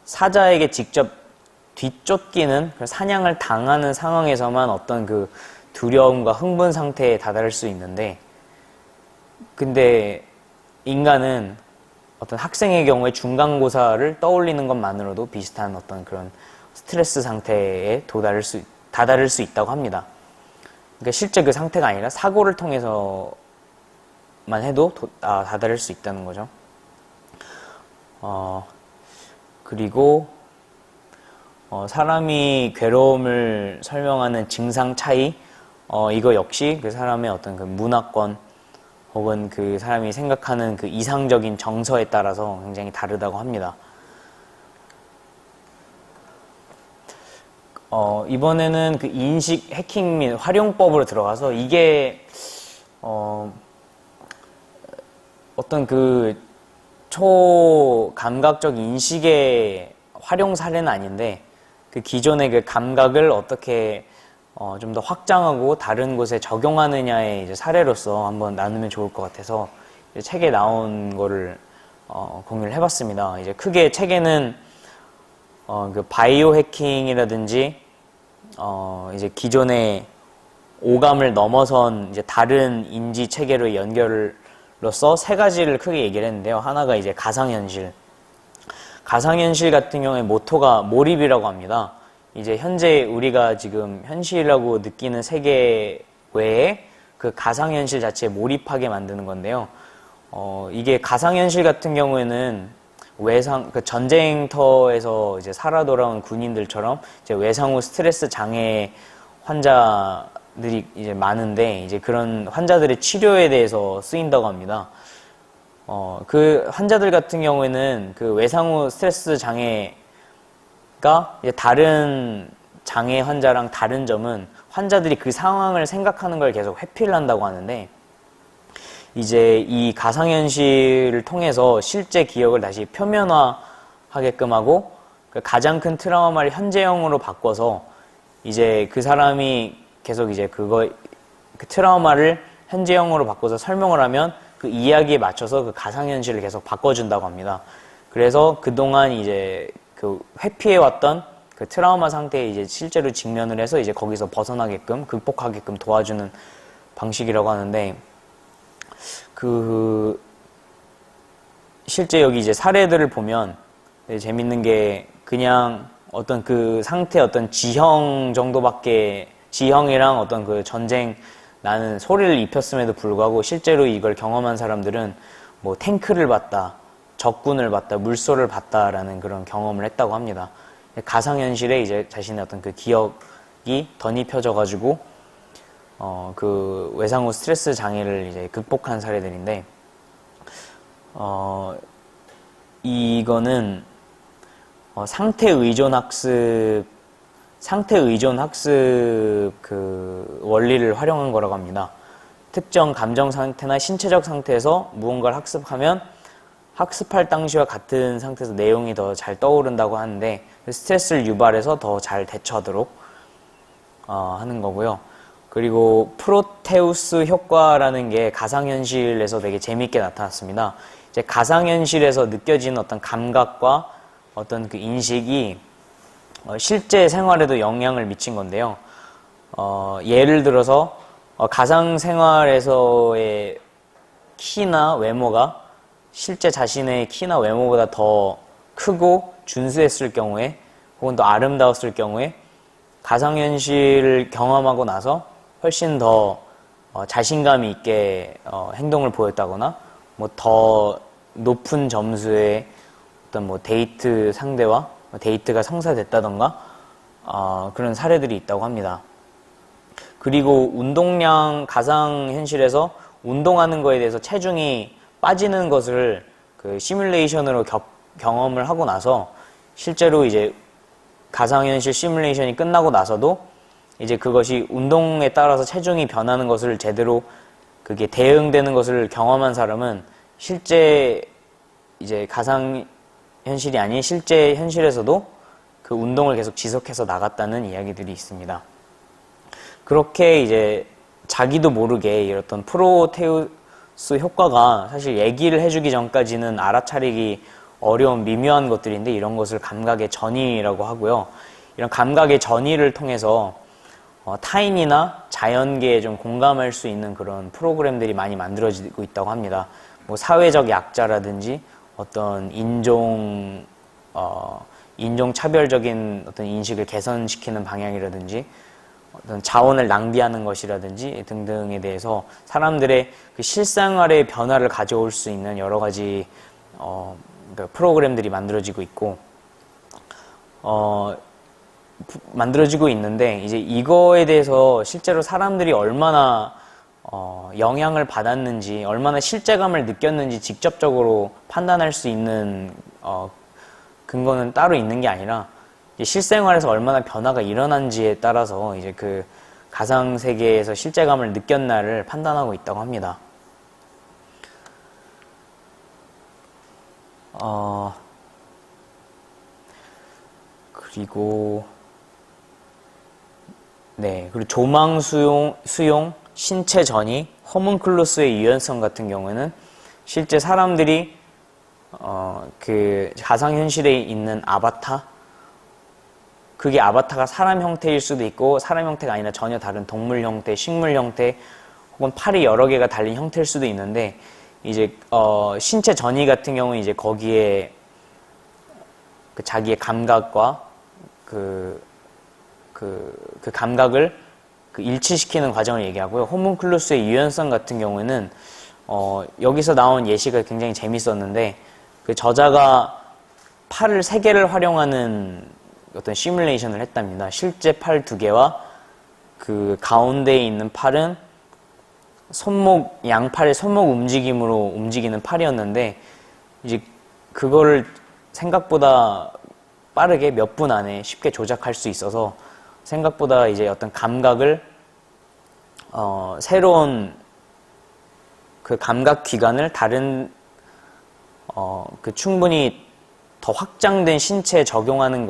사자에게 직접 뒤쫓기는 사냥을 당하는 상황에서만 어떤 그 두려움과 흥분 상태에 다다를 수 있는데, 근데 인간은 어떤 학생의 경우에 중간고사를 떠올리는 것만으로도 비슷한 어떤 그런 스트레스 상태에 다다를 수 있다고 합니다. 그러니까 실제 그 상태가 아니라 사고를 통해서만 해도 다다를 수 있다는 거죠. 그리고 사람이 괴로움을 설명하는 증상 차이, 이거 역시 그 사람의 어떤 그 문화권 혹은 그 사람이 생각하는 그 이상적인 정서에 따라서 굉장히 다르다고 합니다. 이번에는 그 인식 해킹 및 활용법으로 들어가서 이게 어떤 그 초감각적 인식의 활용 사례는 아닌데, 그 기존의 그 감각을 어떻게 좀 더 확장하고 다른 곳에 적용하느냐의 이제 사례로서 한번 나누면 좋을 것 같아서 책에 나온 거를 공유를 해봤습니다. 이제 크게 책에는 그 바이오 해킹이라든지 이제 기존의 오감을 넘어선 이제 다른 인지 체계로의 연결로서 세 가지를 크게 얘기를 했는데요. 하나가 이제 가상현실. 가상현실 같은 경우에 모토가 몰입이라고 합니다. 이제 현재 우리가 지금 현실이라고 느끼는 세계 외에 그 가상현실 자체에 몰입하게 만드는 건데요. 이게 가상현실 같은 경우에는 그 전쟁터에서 이제 살아 돌아온 군인들처럼 이제 외상 후 스트레스 장애 환자들이 이제 많은데, 이제 그런 환자들의 치료에 대해서 쓰인다고 합니다. 그 환자들 같은 경우에는 그 외상 후 스트레스 장애가 이제 다른 장애 환자랑 다른 점은 환자들이 그 상황을 생각하는 걸 계속 회피를 한다고 하는데, 이제 이 가상현실을 통해서 실제 기억을 다시 표면화하게끔 하고 그 가장 큰 트라우마를 현재형으로 바꿔서 이제 그 사람이 계속 이제 그 트라우마를 현재형으로 바꿔서 설명을 하면 그 이야기에 맞춰서 그 가상현실을 계속 바꿔준다고 합니다. 그래서 그동안 이제 그 회피해왔던 그 트라우마 상태에 이제 실제로 직면을 해서 이제 거기서 벗어나게끔, 극복하게끔 도와주는 방식이라고 하는데, 그 실제 여기 이제 사례들을 보면 재밌는 게, 그냥 어떤 그 상태 어떤 지형 정도밖에, 지형이랑 어떤 그 전쟁 나는 소리를 입혔음에도 불구하고 실제로 이걸 경험한 사람들은 뭐 탱크를 봤다, 적군을 봤다, 물소를 봤다라는 그런 경험을 했다고 합니다. 가상현실에 이제 자신의 어떤 그 기억이 덧입혀져가지고 그 외상 후 스트레스 장애를 이제 극복한 사례들인데, 이거는 상태 의존 학습 그 원리를 활용한 거라고 합니다. 특정 감정 상태나 신체적 상태에서 무언가를 학습하면 학습할 당시와 같은 상태에서 내용이 더 잘 떠오른다고 하는데, 스트레스를 유발해서 더 잘 대처하도록 하는 거고요. 그리고 프로테우스 효과라는 게 가상현실에서 되게 재밌게 나타났습니다. 이제 가상현실에서 느껴지는 어떤 감각과 어떤 그 인식이 실제 생활에도 영향을 미친 건데요. 예를 들어서 가상생활에서의 키나 외모가 실제 자신의 키나 외모보다 더 크고 준수했을 경우에, 혹은 더 아름다웠을 경우에 가상현실을 경험하고 나서 훨씬 더 자신감 있게 행동을 보였다거나 뭐 더 높은 점수의 어떤 뭐 데이트 상대와 데이트가 성사됐다던가 그런 사례들이 있다고 합니다. 그리고 운동량 가상현실에서 운동하는 거에 대해서 체중이 빠지는 것을 그 시뮬레이션으로 경험을 하고 나서 실제로 이제 가상현실 시뮬레이션이 끝나고 나서도 이제 그것이 운동에 따라서 체중이 변하는 것을 제대로 그게 대응되는 것을 경험한 사람은 실제 이제 가상현실이 아닌 실제 현실에서도 그 운동을 계속 지속해서 나갔다는 이야기들이 있습니다. 그렇게 이제 자기도 모르게 이런 프로테우스 효과가 사실 얘기를 해주기 전까지는 알아차리기 어려운 미묘한 것들인데 이런 것을 감각의 전이라고 하고요. 이런 감각의 전이를 통해서 타인이나 자연계에 좀 공감할 수 있는 그런 프로그램들이 많이 만들어지고 있다고 합니다. 뭐 사회적 약자라든지 어떤 인종 차별적인 어떤 인식을 개선시키는 방향이라든지 어떤 자원을 낭비하는 것이라든지 등등에 대해서 사람들의 그 실생활의 변화를 가져올 수 있는 여러 가지 그 프로그램들이 만들어지고 있고 만들어지고 있는데 이제 이거에 대해서 실제로 사람들이 얼마나 영향을 받았는지 얼마나 실제감을 느꼈는지 직접적으로 판단할 수 있는 근거는 따로 있는 게 아니라 실생활에서 얼마나 변화가 일어난지에 따라서 이제 그 가상 세계에서 실제감을 느꼈나를 판단하고 있다고 합니다. 그리고 조망 수용, 신체 전이, 호문클루스의 유연성 같은 경우에는 실제 사람들이 그 가상현실에 있는 아바타, 그게 아바타가 사람 형태일 수도 있고 사람 형태가 아니라 전혀 다른 동물 형태, 식물 형태 혹은 팔이 여러 개가 달린 형태일 수도 있는데 이제 신체 전이 같은 경우는 이제 거기에 그 자기의 감각과 그 감각을 그 일치시키는 과정을 얘기하고요. 호문클루스의 유연성 같은 경우에는 여기서 나온 예시가 굉장히 재밌었는데 그 저자가 팔을 3개를 활용하는 어떤 시뮬레이션을 했답니다. 실제 팔 2개와 그 가운데에 있는 팔은 양팔의 손목 움직임으로 움직이는 팔이었는데 이제 그거를 생각보다 빠르게 몇 분 안에 쉽게 조작할 수 있어서 생각보다 이제 어떤 감각을 새로운 그 감각 기관을 다른 그 충분히 더 확장된 신체에 적용하는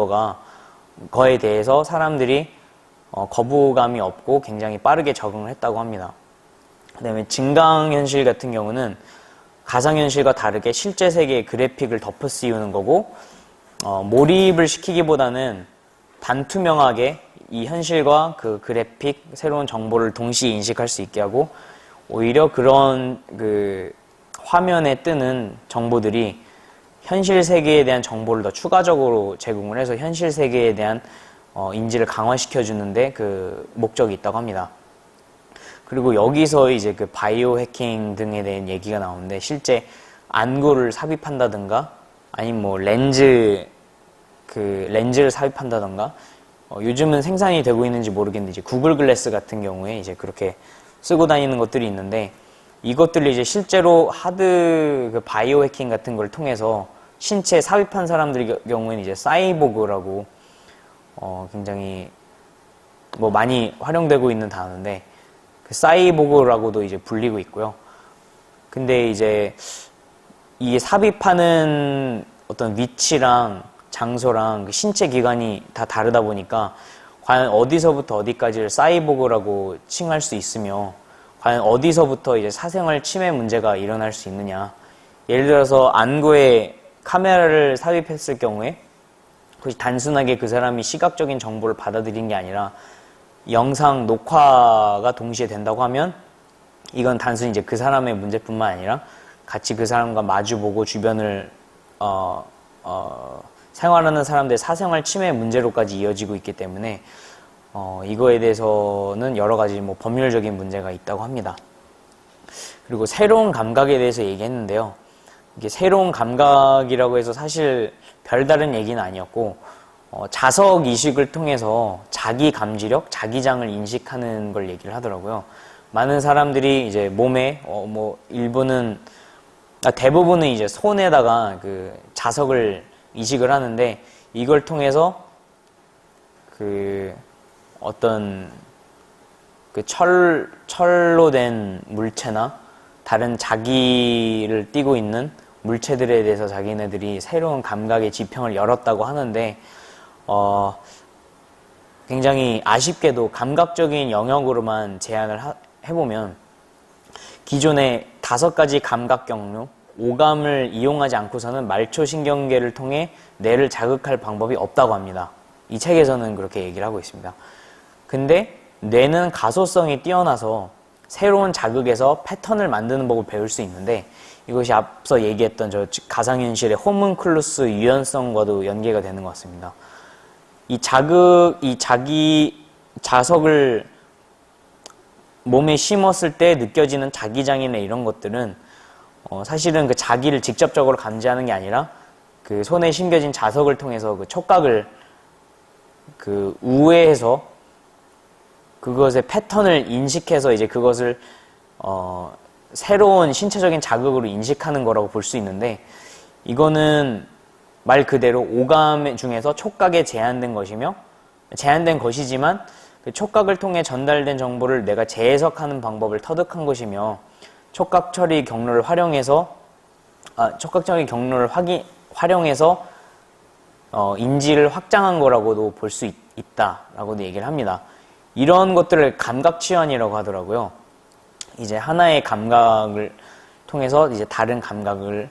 거에 대해서 사람들이 거부감이 없고 굉장히 빠르게 적응을 했다고 합니다. 그 다음에 증강현실 같은 경우는 가상현실과 다르게 실제 세계의 그래픽을 덮어 씌우는 거고 몰입을 시키기보다는 반투명하게 이 현실과 그 그래픽, 새로운 정보를 동시에 인식할 수 있게 하고 오히려 그런 그 화면에 뜨는 정보들이 현실 세계에 대한 정보를 더 추가적으로 제공을 해서 현실 세계에 대한 인지를 강화시켜주는데 그 목적이 있다고 합니다. 그리고 여기서 이제 그 바이오 해킹 등에 대한 얘기가 나오는데 실제 안구를 삽입한다든가 아니면 뭐 렌즈를 삽입한다든가 요즘은 생산이 되고 있는지 모르겠는데 이제 구글 글래스 같은 경우에 이제 그렇게 쓰고 다니는 것들이 있는데 이것들이 이제 실제로 하드 그 바이오 해킹 같은 걸 통해서 신체에 삽입한 사람들의 경우에는 이제 사이보그라고 굉장히 뭐 많이 활용되고 있는 단어인데 그 사이보그라고도 이제 불리고 있고요. 근데 이제 이 삽입하는 어떤 위치랑 장소랑 그 신체 기관이 다 다르다 보니까 과연 어디서부터 어디까지를 사이보그라고 칭할 수 있으며 과연 어디서부터 이제 사생활 침해 문제가 일어날 수 있느냐. 예를 들어서 안구에 카메라를 삽입했을 경우에 그것이 단순하게 그 사람이 시각적인 정보를 받아들인 게 아니라 영상 녹화가 동시에 된다고 하면 이건 단순히 이제 그 사람의 문제뿐만 아니라 같이 그 사람과 마주보고 주변을 생활하는 사람들의 사생활 침해 문제로까지 이어지고 있기 때문에 이거에 대해서는 여러 가지 뭐 법률적인 문제가 있다고 합니다. 그리고 새로운 감각에 대해서 얘기했는데요. 이게 새로운 감각이라고 해서 사실 별다른 얘기는 아니었고, 자석 이식을 통해서 자기 감지력, 자기장을 인식하는 걸 얘기를 하더라고요. 많은 사람들이 이제 몸에, 뭐, 대부분은 이제 손에다가 그 자석을 이식을 하는데, 이걸 통해서 어떤 철로 된 물체나 다른 자기를 띠고 있는 물체들에 대해서 자기네들이 새로운 감각의 지평을 열었다고 하는데, 굉장히 아쉽게도 감각적인 영역으로만 제한을 해보면 기존의 5가지 감각 경로, 오감을 이용하지 않고서는 말초신경계를 통해 뇌를 자극할 방법이 없다고 합니다. 이 책에서는 그렇게 얘기를 하고 있습니다. 근데 뇌는 가소성이 뛰어나서 새로운 자극에서 패턴을 만드는 법을 배울 수 있는데, 이것이 앞서 얘기했던 저 가상현실의 호문클루스 유연성과도 연계가 되는 것 같습니다. 이 자기 자석을 몸에 심었을 때 느껴지는 자기장이나 이런 것들은 사실은 그 자기를 직접적으로 감지하는 게 아니라 그 손에 심겨진 자석을 통해서 그 촉각을 우회해서 그것의 패턴을 인식해서 이제 그것을 새로운 신체적인 자극으로 인식하는 거라고 볼 수 있는데, 이거는 말 그대로 오감 중에서 촉각에 제한된 것이지만 그 촉각을 통해 전달된 정보를 내가 재해석하는 방법을 터득한 것이며, 촉각 처리 경로를 활용해서 인지를 확장한 거라고도 볼 수 있다라고도 얘기를 합니다. 이런 것들을 감각치환이라고 하더라고요. 이제 하나의 감각을 통해서 이제 다른 감각을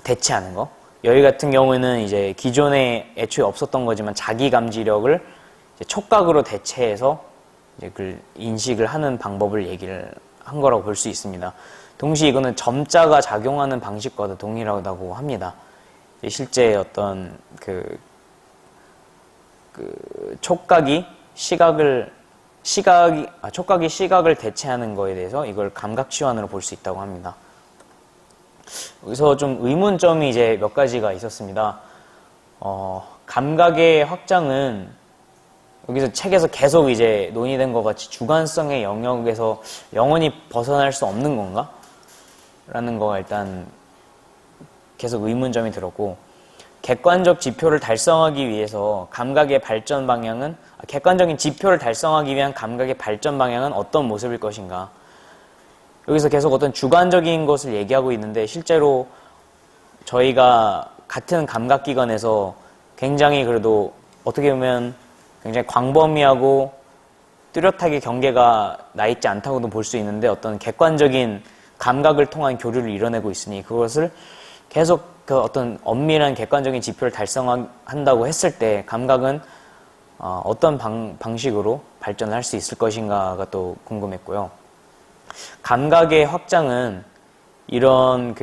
대체하는 거. 여기 같은 경우에는 이제 기존에 애초에 없었던 거지만 자기 감지력을 이제 촉각으로 대체해서 이제 그 인식을 하는 방법을 얘기를 한 거라고 볼 수 있습니다. 동시에 이거는 점자가 작용하는 방식과도 동일하다고 합니다. 실제 어떤 촉각이 시각을 대체하는 거에 대해서 이걸 감각치환으로 볼 수 있다고 합니다. 여기서 좀 의문점이 이제 몇 가지가 있었습니다. 감각의 확장은 여기서 책에서 계속 이제 논의된 것 같이 주관성의 영역에서 영원히 벗어날 수 없는 건가? 라는 거가 일단 계속 의문점이 들었고, 객관적 지표를 달성하기 위해서 객관적인 지표를 달성하기 위한 감각의 발전 방향은 어떤 모습일 것인가? 여기서 계속 어떤 주관적인 것을 얘기하고 있는데, 실제로 저희가 같은 감각기관에서 굉장히 그래도 어떻게 보면 굉장히 광범위하고 뚜렷하게 경계가 나 있지 않다고도 볼 수 있는데, 어떤 객관적인 감각을 통한 교류를 이뤄내고 있으니 그것을 계속 어떤 엄밀한 객관적인 지표를 달성한다고 했을 때 감각은 어떤 방식으로 발전을 할 수 있을 것인가가 또 궁금했고요. 감각의 확장은 이런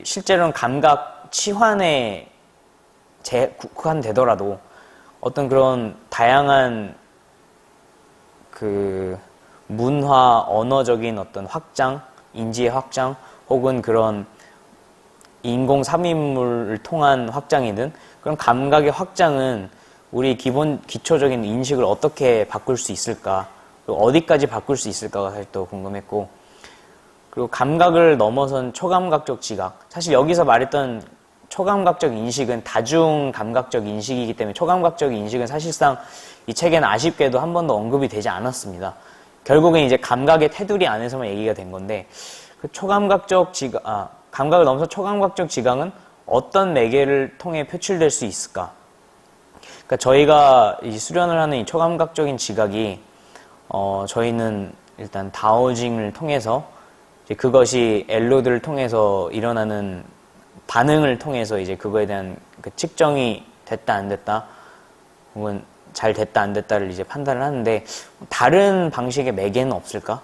실제로는 감각 치환에 국한되더라도 어떤 그런 다양한 문화, 언어적인 어떤 확장, 인지의 확장, 혹은 그런 인공 삽입물을 통한 확장이든, 그런 감각의 확장은 우리 기초적인 인식을 어떻게 바꿀 수 있을까, 그리고 어디까지 바꿀 수 있을까가 사실 또 궁금했고, 그리고 감각을 넘어선 초감각적 지각, 사실 여기서 말했던 초감각적 인식은 다중감각적 인식이기 때문에 초감각적 인식은 사실상 이 책에는 아쉽게도 한 번도 언급이 되지 않았습니다. 결국엔 이제 감각의 테두리 안에서만 얘기가 된 건데, 감각을 넘어서 초감각적 지각은 어떤 매개를 통해 표출될 수 있을까? 그러니까 저희가 수련을 하는 이 초감각적인 지각이 저희는 일단 다오징을 통해서 이제 그것이 엘로드를 통해서 일어나는 반응을 통해서 이제 그거에 대한 측정이 됐다 안 됐다, 혹은 잘 됐다 안 됐다를 이제 판단을 하는데, 다른 방식의 매개는 없을까?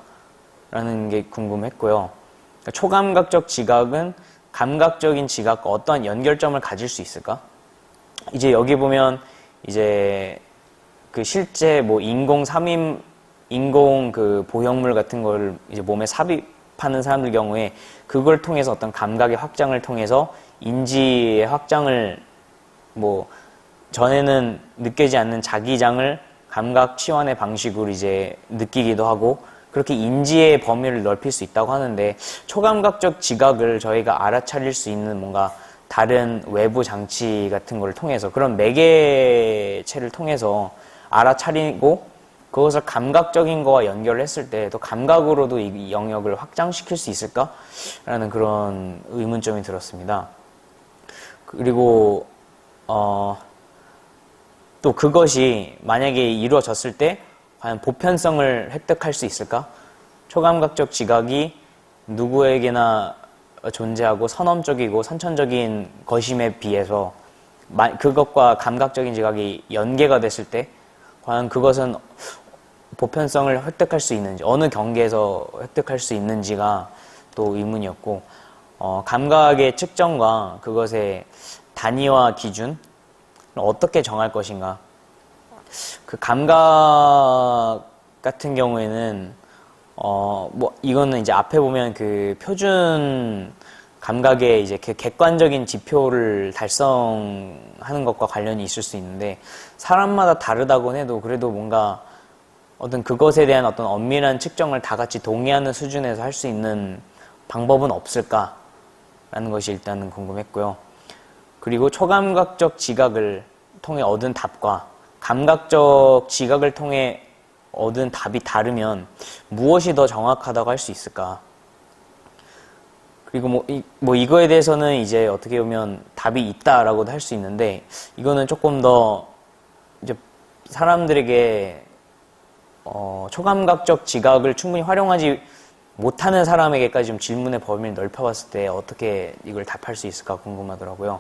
라는 게 궁금했고요. 그러니까 초감각적 지각은 감각적인 지각과 어떠한 연결점을 가질 수 있을까? 이제 여기 보면 이제 그 실제 뭐 인공 그 보형물 같은 걸 이제 몸에 삽입하는 사람들 경우에 그걸 통해서 어떤 감각의 확장을 통해서 인지의 확장을 뭐 전에는 느껴지지 않는 자기장을 감각 치환의 방식으로 이제 느끼기도 하고 그렇게 인지의 범위를 넓힐 수 있다고 하는데 초감각적 지각을 저희가 알아차릴 수 있는 뭔가 다른 외부 장치 같은 걸 통해서 그런 매개체를 통해서 알아차리고 그것을 감각적인 거와 연결을 했을 때 또 감각으로도 이 영역을 확장시킬 수 있을까라는 그런 의문점이 들었습니다. 그리고 또 그것이 만약에 이루어졌을 때 과연 보편성을 획득할 수 있을까? 초감각적 지각이 누구에게나 존재하고 선엄적이고 선천적인 것임에 비해서 그것과 감각적인 지각이 연계가 됐을 때 과연 그것은 보편성을 획득할 수 있는지 어느 경계에서 획득할 수 있는지가 또 의문이었고 감각의 측정과 그것의 단위와 기준 어떻게 정할 것인가 그 감각 같은 경우에는 뭐 이거는 이제 앞에 보면 그 표준 감각의 이제 그 객관적인 지표를 달성하는 것과 관련이 있을 수 있는데 사람마다 다르다곤 해도 그래도 뭔가 어떤 그것에 대한 어떤 엄밀한 측정을 다 같이 동의하는 수준에서 할 수 있는 방법은 없을까라는 것이 일단은 궁금했고요. 그리고 초감각적 지각을 통해 얻은 답과 감각적 지각을 통해 얻은 답이 다르면 무엇이 더 정확하다고 할 수 있을까? 그리고 이거에 대해서는 이제 어떻게 보면 답이 있다라고도 할 수 있는데 이거는 조금 더 이제 사람들에게 초감각적 지각을 충분히 활용하지 못하는 사람에게까지 좀 질문의 범위를 넓혀봤을 때 어떻게 이걸 답할 수 있을까 궁금하더라고요.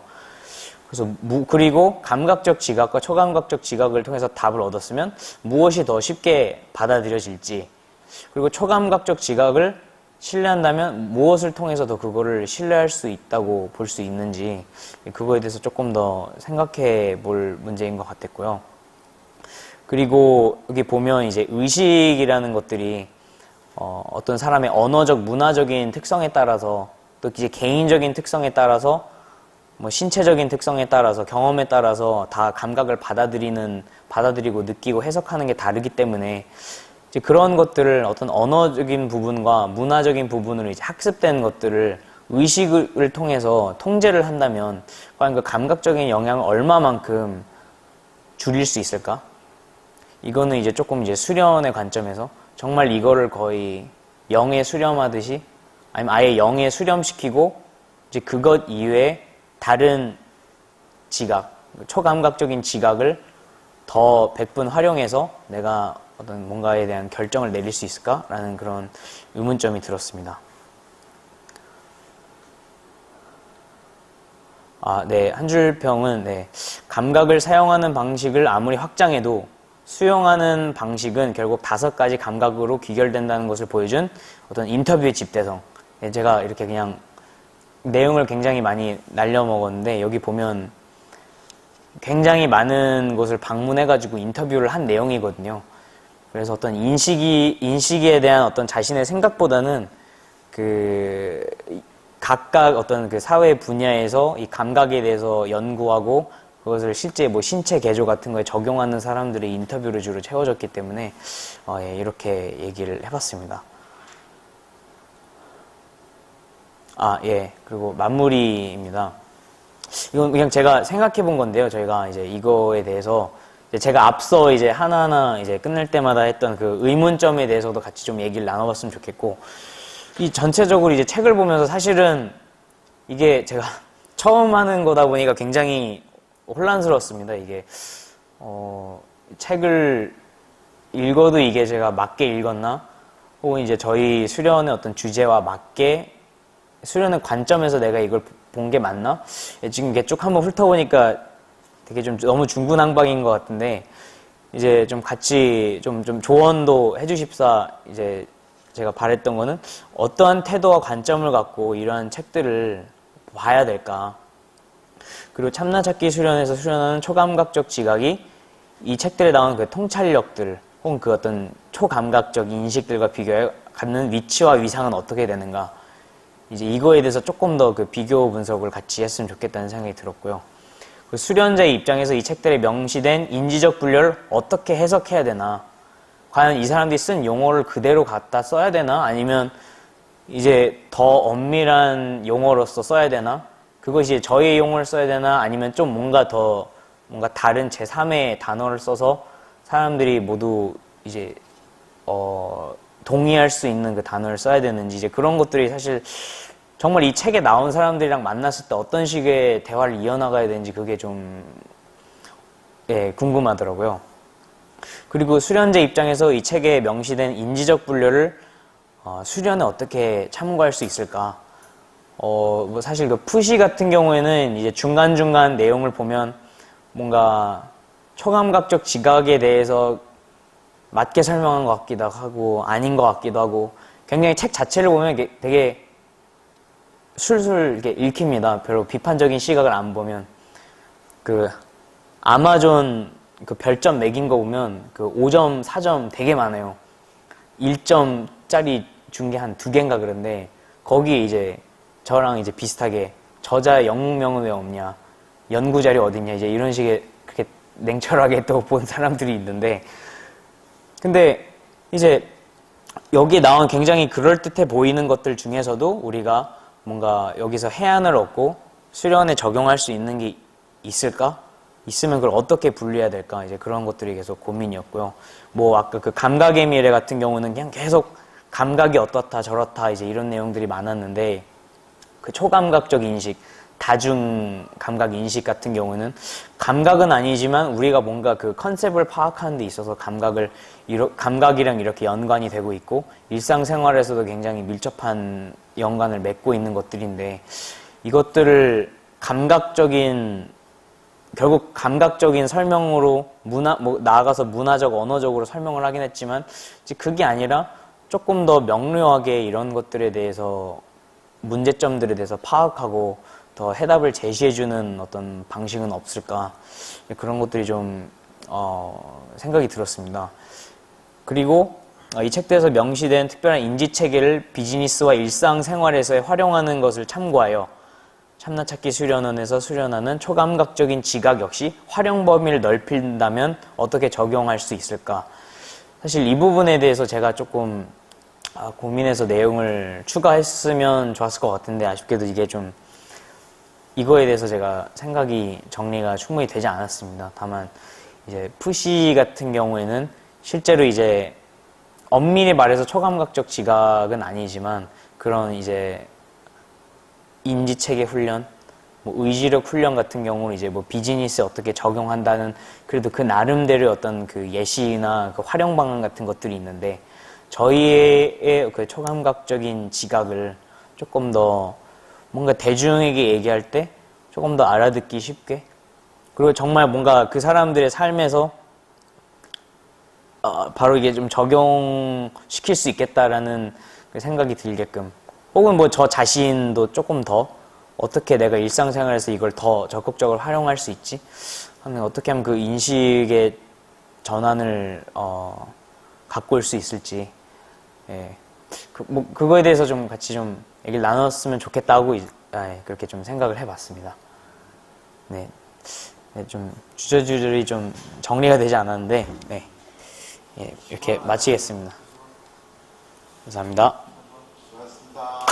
그래서 그리고 감각적 지각과 초감각적 지각을 통해서 답을 얻었으면 무엇이 더 쉽게 받아들여질지 그리고 초감각적 지각을 신뢰한다면 무엇을 통해서 더 그거를 신뢰할 수 있다고 볼 수 있는지 그거에 대해서 조금 더 생각해 볼 문제인 것 같았고요. 그리고 여기 보면 이제 의식이라는 것들이 어떤 사람의 언어적, 문화적인 특성에 따라서 또 이제 개인적인 특성에 따라서 뭐 신체적인 특성에 따라서 경험에 따라서 다 감각을 받아들이고 느끼고 해석하는 게 다르기 때문에 이제 그런 것들을 어떤 언어적인 부분과 문화적인 부분으로 이제 학습된 것들을 의식을 통해서 통제를 한다면 과연 그 감각적인 영향을 얼마만큼 줄일 수 있을까? 이거는 이제 조금 이제 수련의 관점에서 정말 이거를 거의 영에 수렴하듯이 아니면 아예 영에 수렴시키고 이제 그것 이외에 다른 지각, 초감각적인 지각을 더 100분 활용해서 내가 어떤 뭔가에 대한 결정을 내릴 수 있을까라는 그런 의문점이 들었습니다. 네. 한 줄 평은, 네. 감각을 사용하는 방식을 아무리 확장해도 수용하는 방식은 결국 5가지 감각으로 귀결된다는 것을 보여준 어떤 인터뷰의 집대성. 네, 제가 이렇게 그냥 내용을 굉장히 많이 날려먹었는데 여기 보면 굉장히 많은 곳을 방문해가지고 인터뷰를 한 내용이거든요. 그래서 어떤 인식에 대한 어떤 자신의 생각보다는 그 각각 어떤 그 사회 분야에서 이 감각에 대해서 연구하고 그것을 실제 뭐 신체 개조 같은 거에 적용하는 사람들의 인터뷰를 주로 채워졌기 때문에 예, 이렇게 얘기를 해봤습니다. 예. 그리고 마무리입니다. 이건 그냥 제가 생각해 본 건데요. 저희가 이제 이거에 대해서 제가 앞서 이제 하나하나 이제 끝낼 때마다 했던 그 의문점에 대해서도 같이 좀 얘기를 나눠봤으면 좋겠고, 이 전체적으로 이제 책을 보면서 사실은 이게 제가 처음 하는 거다 보니까 굉장히 혼란스러웠습니다. 이게, 책을 읽어도 이게 제가 맞게 읽었나? 혹은 이제 저희 수련의 어떤 주제와 맞게 수련의 관점에서 내가 이걸 본 게 맞나? 지금 이게 쭉 한번 훑어보니까 되게 좀 너무 중구난방인 것 같은데, 이제 좀 같이 좀 조언도 해주십사, 이제 제가 바랬던 거는 어떠한 태도와 관점을 갖고 이러한 책들을 봐야 될까? 그리고 참나찾기 수련에서 수련하는 초감각적 지각이 이 책들에 나오는 그 통찰력들 혹은 그 어떤 초감각적 인식들과 비교해 갖는 위치와 위상은 어떻게 되는가, 이제 이거에 대해서 조금 더 그 비교 분석을 같이 했으면 좋겠다는 생각이 들었고요. 그 수련자의 입장에서 이 책들에 명시된 인지적 분류를 어떻게 해석해야 되나, 과연 이 사람들이 쓴 용어를 그대로 갖다 써야 되나, 아니면 이제 더 엄밀한 용어로서 써야 되나, 그것이 저의 용어를 써야 되나, 아니면 좀 뭔가 다른 제3의 단어를 써서 사람들이 모두 이제 동의할 수 있는 그 단어를 써야 되는지, 이제 그런 것들이 사실 정말 이 책에 나온 사람들이랑 만났을 때 어떤 식의 대화를 이어나가야 되는지 그게 좀 궁금하더라고요. 그리고 수련자 입장에서 이 책에 명시된 인지적 분류를 수련에 어떻게 참고할 수 있을까? 뭐 사실 그 푸시 같은 경우에는 이제 중간중간 내용을 보면 뭔가 초감각적 지각에 대해서 맞게 설명한 것 같기도 하고 아닌 것 같기도 하고, 굉장히 책 자체를 보면 되게 술술 이렇게 읽힙니다. 별로 비판적인 시각을 안 보면. 그 아마존 그 별점 매긴 거 보면 그 5점, 4점 되게 많아요. 1점짜리 준 게 한 2개인가 그런데, 거기에 이제 저랑 이제 비슷하게 저자 영웅명은 왜 없냐, 연구 자료 어딨냐, 이제 이런 식의 그렇게 냉철하게 또 본 사람들이 있는데, 근데 이제 여기 나온 굉장히 그럴듯해 보이는 것들 중에서도 우리가 뭔가 여기서 해안을 얻고 수련에 적용할 수 있는 게 있을까? 있으면 그걸 어떻게 분류해야 될까? 이제 그런 것들이 계속 고민이었고요. 뭐 아까 그 감각의 미래 같은 경우는 그냥 계속 감각이 어떻다 저렇다 이제 이런 내용들이 많았는데, 그 초감각적 인식, 다중 감각 인식 같은 경우는 감각은 아니지만 우리가 뭔가 그 컨셉을 파악하는 데 있어서 감각이랑 이렇게 연관이 되고 있고, 일상생활에서도 굉장히 밀접한 연관을 맺고 있는 것들인데, 이것들을 결국 감각적인 설명으로 나아가서 문화적, 언어적으로 설명을 하긴 했지만, 이제 그게 아니라 조금 더 명료하게 이런 것들에 대해서, 문제점들에 대해서 파악하고 더 해답을 제시해주는 어떤 방식은 없을까, 그런 것들이 좀 생각이 들었습니다. 그리고 이 책들에서 명시된 특별한 인지체계를 비즈니스와 일상생활에서 활용하는 것을 참고하여 참나찾기 수련원에서 수련하는 초감각적인 지각 역시 활용 범위를 넓힌다면 어떻게 적용할 수 있을까. 사실 이 부분에 대해서 제가 조금 고민해서 내용을 추가했으면 좋았을 것 같은데, 아쉽게도 이게 좀 이거에 대해서 제가 생각이 정리가 충분히 되지 않았습니다. 다만 이제 푸시 같은 경우에는 실제로 이제 엄밀히 말해서 초감각적 지각은 아니지만 그런 이제 인지체계 훈련, 뭐 의지력 훈련 같은 경우는 이제 뭐 비즈니스에 어떻게 적용한다는, 그래도 그 나름대로의 어떤 그 예시나 그 활용 방안 같은 것들이 있는데, 저희의 그 초감각적인 지각을 조금 더 뭔가 대중에게 얘기할 때 조금 더 알아듣기 쉽게, 그리고 정말 뭔가 그 사람들의 삶에서 바로 이게 좀 적용시킬 수 있겠다라는 그 생각이 들게끔, 혹은 뭐 저 자신도 조금 더 어떻게 내가 일상생활에서 이걸 더 적극적으로 활용할 수 있지 하면, 어떻게 하면 그 인식의 전환을 갖고 올 수 있을지, 그거에 대해서 좀 같이 좀 얘기를 나눴으면 좋겠다고 그렇게 좀 생각을 해봤습니다. 네, 좀 주저주저리 좀 정리가 되지 않았는데, 이렇게 마치겠습니다. 감사합니다. 수고하셨습니다.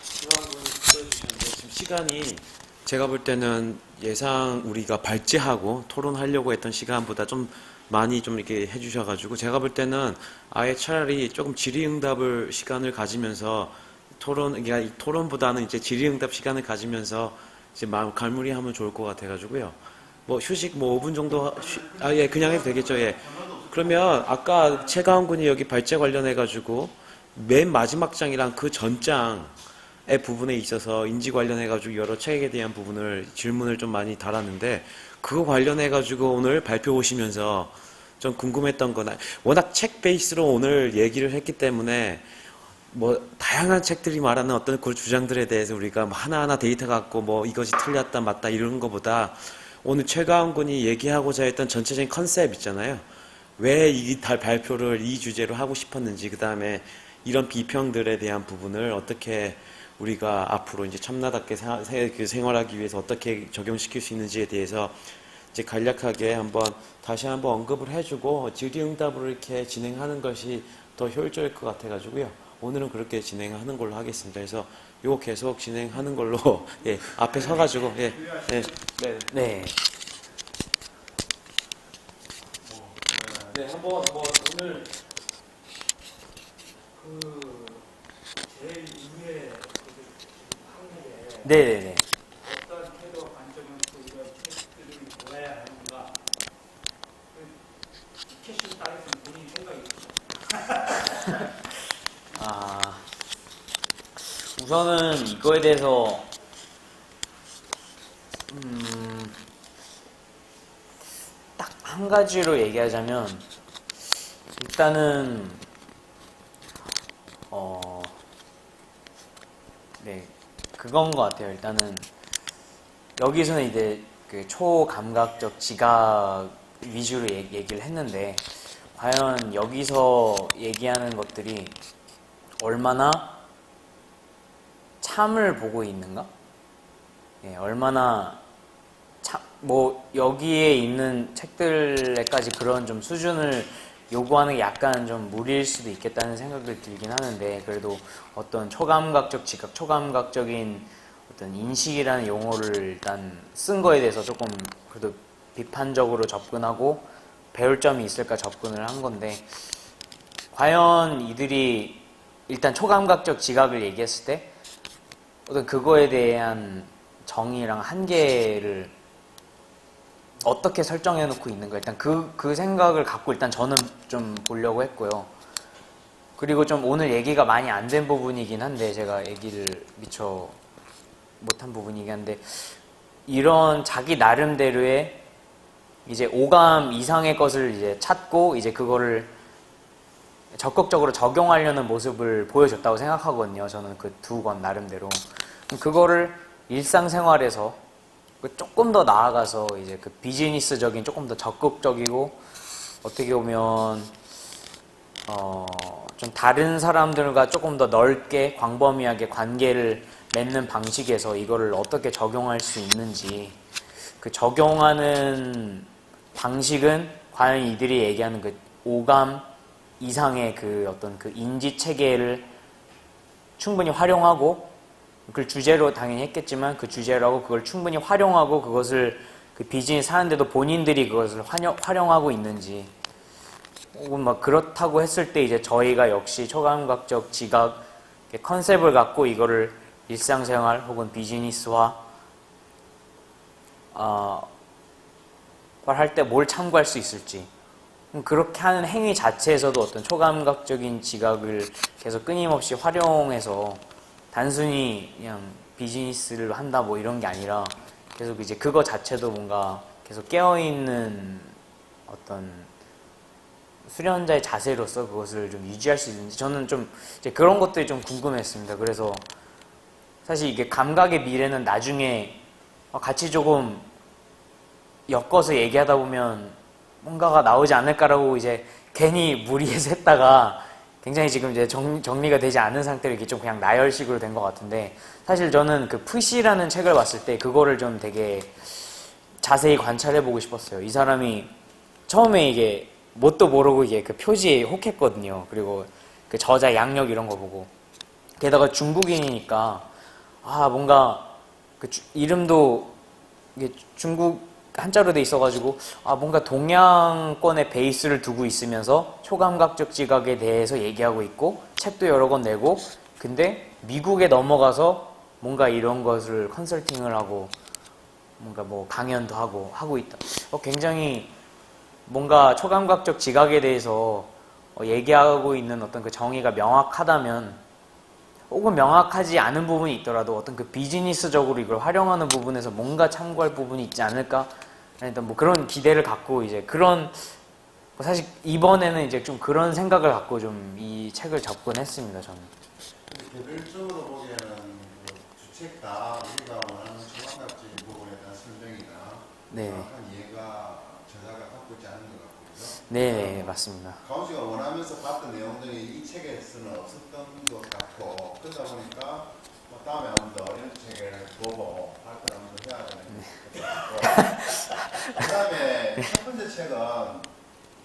수고하셨습니다. 지금 시간이 제가 볼 때는 예상 우리가 발제하고 토론하려고 했던 시간보다 좀 많이 좀 이렇게 해주셔가지고, 제가 볼 때는 아예 차라리 조금 질의응답을 시간을 가지면서 그러니까 이 토론보다는 이제 질의응답 시간을 가지면서 이제 갈무리하면 좋을 것 같아가지고요. 뭐 휴식 뭐 5분 정도 그냥 해도 되겠죠. 그러면 아까 최가훈 군이 여기 발제 관련해가지고 맨 마지막 장이랑 그 전장의 부분에 있어서 인지 관련해가지고 여러 책에 대한 부분을 질문을 좀 많이 달았는데, 그거 관련해가지고 오늘 발표 오시면서 좀 궁금했던 거나, 워낙 책 베이스로 오늘 얘기를 했기 때문에 뭐 다양한 책들이 말하는 어떤 그 주장들에 대해서 우리가 뭐 하나하나 데이터 갖고 뭐 이것이 틀렸다 맞다 이런 것보다 오늘 최가원 군이 얘기하고자 했던 전체적인 컨셉 있잖아요. 왜 이 발표를 이 주제로 하고 싶었는지, 그 다음에 이런 비평들에 대한 부분을 어떻게 우리가 앞으로 이제 참나답게 생활하기 위해서 어떻게 적용시킬 수 있는지에 대해서 이제 간략하게 다시 한번 언급을 해주고 질의응답으로 이렇게 진행하는 것이 더 효율적일 것 같아가지고요. 오늘은 그렇게 진행하는 걸로 하겠습니다. 그래서 이거 계속 진행하는 걸로 예, 앞에 서가지고 예, 예, 네, 네. 네, 한번 뭐 오늘 그 제일 위에 항목에 네네네. 어떤 태도 관점에서 이런 책들을 보아야 하는가 그 캐시 따라서 본인 생각이 우선은 이거에 대해서 딱 한 가지로 얘기하자면 일단은 네, 그건 것 같아요. 일단은 여기서는 이제 그 초감각적 지각 위주로 얘기를 했는데 과연 여기서 얘기하는 것들이 얼마나 참을 보고 있는가? 예, 얼마나 뭐 여기에 있는 책들에까지 그런 좀 수준을 요구하는 게 약간 좀 무리일 수도 있겠다는 생각을 들긴 하는데 그래도 어떤 초감각적 지각, 초감각적인 어떤 인식이라는 용어를 일단 쓴 거에 대해서 조금 그래도 비판적으로 접근하고 배울 점이 있을까 접근을 한 건데 과연 이들이 일단 초감각적 지각을 얘기했을 때 어떤 그거에 대한 정의랑 한계를 어떻게 설정해 놓고 있는가 일단 그 생각을 갖고 일단 저는 좀 보려고 했고요. 그리고 좀 오늘 얘기가 많이 안 된 부분이긴 한데 제가 얘기를 미처 못한 부분이긴 한데 이런 자기 나름대로의 이제 오감 이상의 것을 이제 찾고 이제 그거를 적극적으로 적용하려는 모습을 보여줬다고 생각하거든요. 저는 그 두 권 나름대로 그거를 일상생활에서 조금 더 나아가서 이제 그 비즈니스적인 조금 더 적극적이고 어떻게 보면 좀 다른 사람들과 조금 더 넓게 광범위하게 관계를 맺는 방식에서 이거를 어떻게 적용할 수 있는지 그 적용하는 방식은 과연 이들이 얘기하는 그 오감 이상의 그 어떤 그 인지 체계를 충분히 활용하고 그걸 주제로 당연히 했겠지만 그 주제로 하고 그걸 충분히 활용하고 그것을 그 비즈니스 하는데도 본인들이 그것을 활용하고 있는지 혹은 막 그렇다고 했을 때 이제 저희가 역시 초감각적 지각 컨셉을 갖고 이거를 일상생활 혹은 비즈니스화 할 때 뭘 참고할 수 있을지 그렇게 하는 행위 자체에서도 어떤 초감각적인 지각을 계속 끊임없이 활용해서 단순히 그냥 비즈니스를 한다 뭐 이런 게 아니라 계속 이제 그거 자체도 뭔가 계속 깨어있는 어떤 수련자의 자세로서 그것을 좀 유지할 수 있는지 저는 좀 이제 그런 것들이 좀 궁금했습니다. 그래서 사실 이게 감각의 미래는 나중에 같이 조금 엮어서 얘기하다 보면 뭔가가 나오지 않을까라고 이제 괜히 무리해서 했다가 굉장히 지금 이제 정리가 되지 않은 상태로 이게 좀 그냥 나열식으로 된 것 같은데 사실 저는 그 푸시라는 책을 봤을 때 그거를 좀 되게 자세히 관찰해보고 싶었어요. 이 사람이 처음에 이게 뭣도 모르고 이게 그 표지에 혹했거든요. 그리고 그 저자 양력 이런 거 보고 게다가 중국인이니까 뭔가 그 이름도 이게 중국 한자로 돼 있어가지고 뭔가 동양권의 베이스를 두고 있으면서 초감각적 지각에 대해서 얘기하고 있고 책도 여러 권 내고 근데 미국에 넘어가서 뭔가 이런 것을 컨설팅을 하고 뭔가 뭐 강연도 하고 있다. 굉장히 뭔가 초감각적 지각에 대해서 얘기하고 있는 어떤 그 정의가 명확하다면 혹은 명확하지 않은 부분이 있더라도 어떤 그 비즈니스적으로 이걸 활용하는 부분에서 뭔가 참고할 부분이 있지 않을까? 일단 뭐 그런 기대를 갖고 이제 그런 사실 이번에는 이제 좀 그런 생각을 갖고 좀 이 책을 접근 했습니다, 저는. 개별적으로 보기에는 그 주책 다 우리가 원하는 초강각적인 부분에 대한 설명이나 네. 정확한 이해가 저자가 갖고 있지 않은 것 같고요. 네, 맞습니다. 가온 씨가 원하면서 봤던 내용들이 이 책에서는 없었던 것 같고 그러다 보니까 뭐 다음에 한번 더 이런 책을 보고 발표를 한번 더 해야 되는 것 같고 그 다음에 첫 번째 책은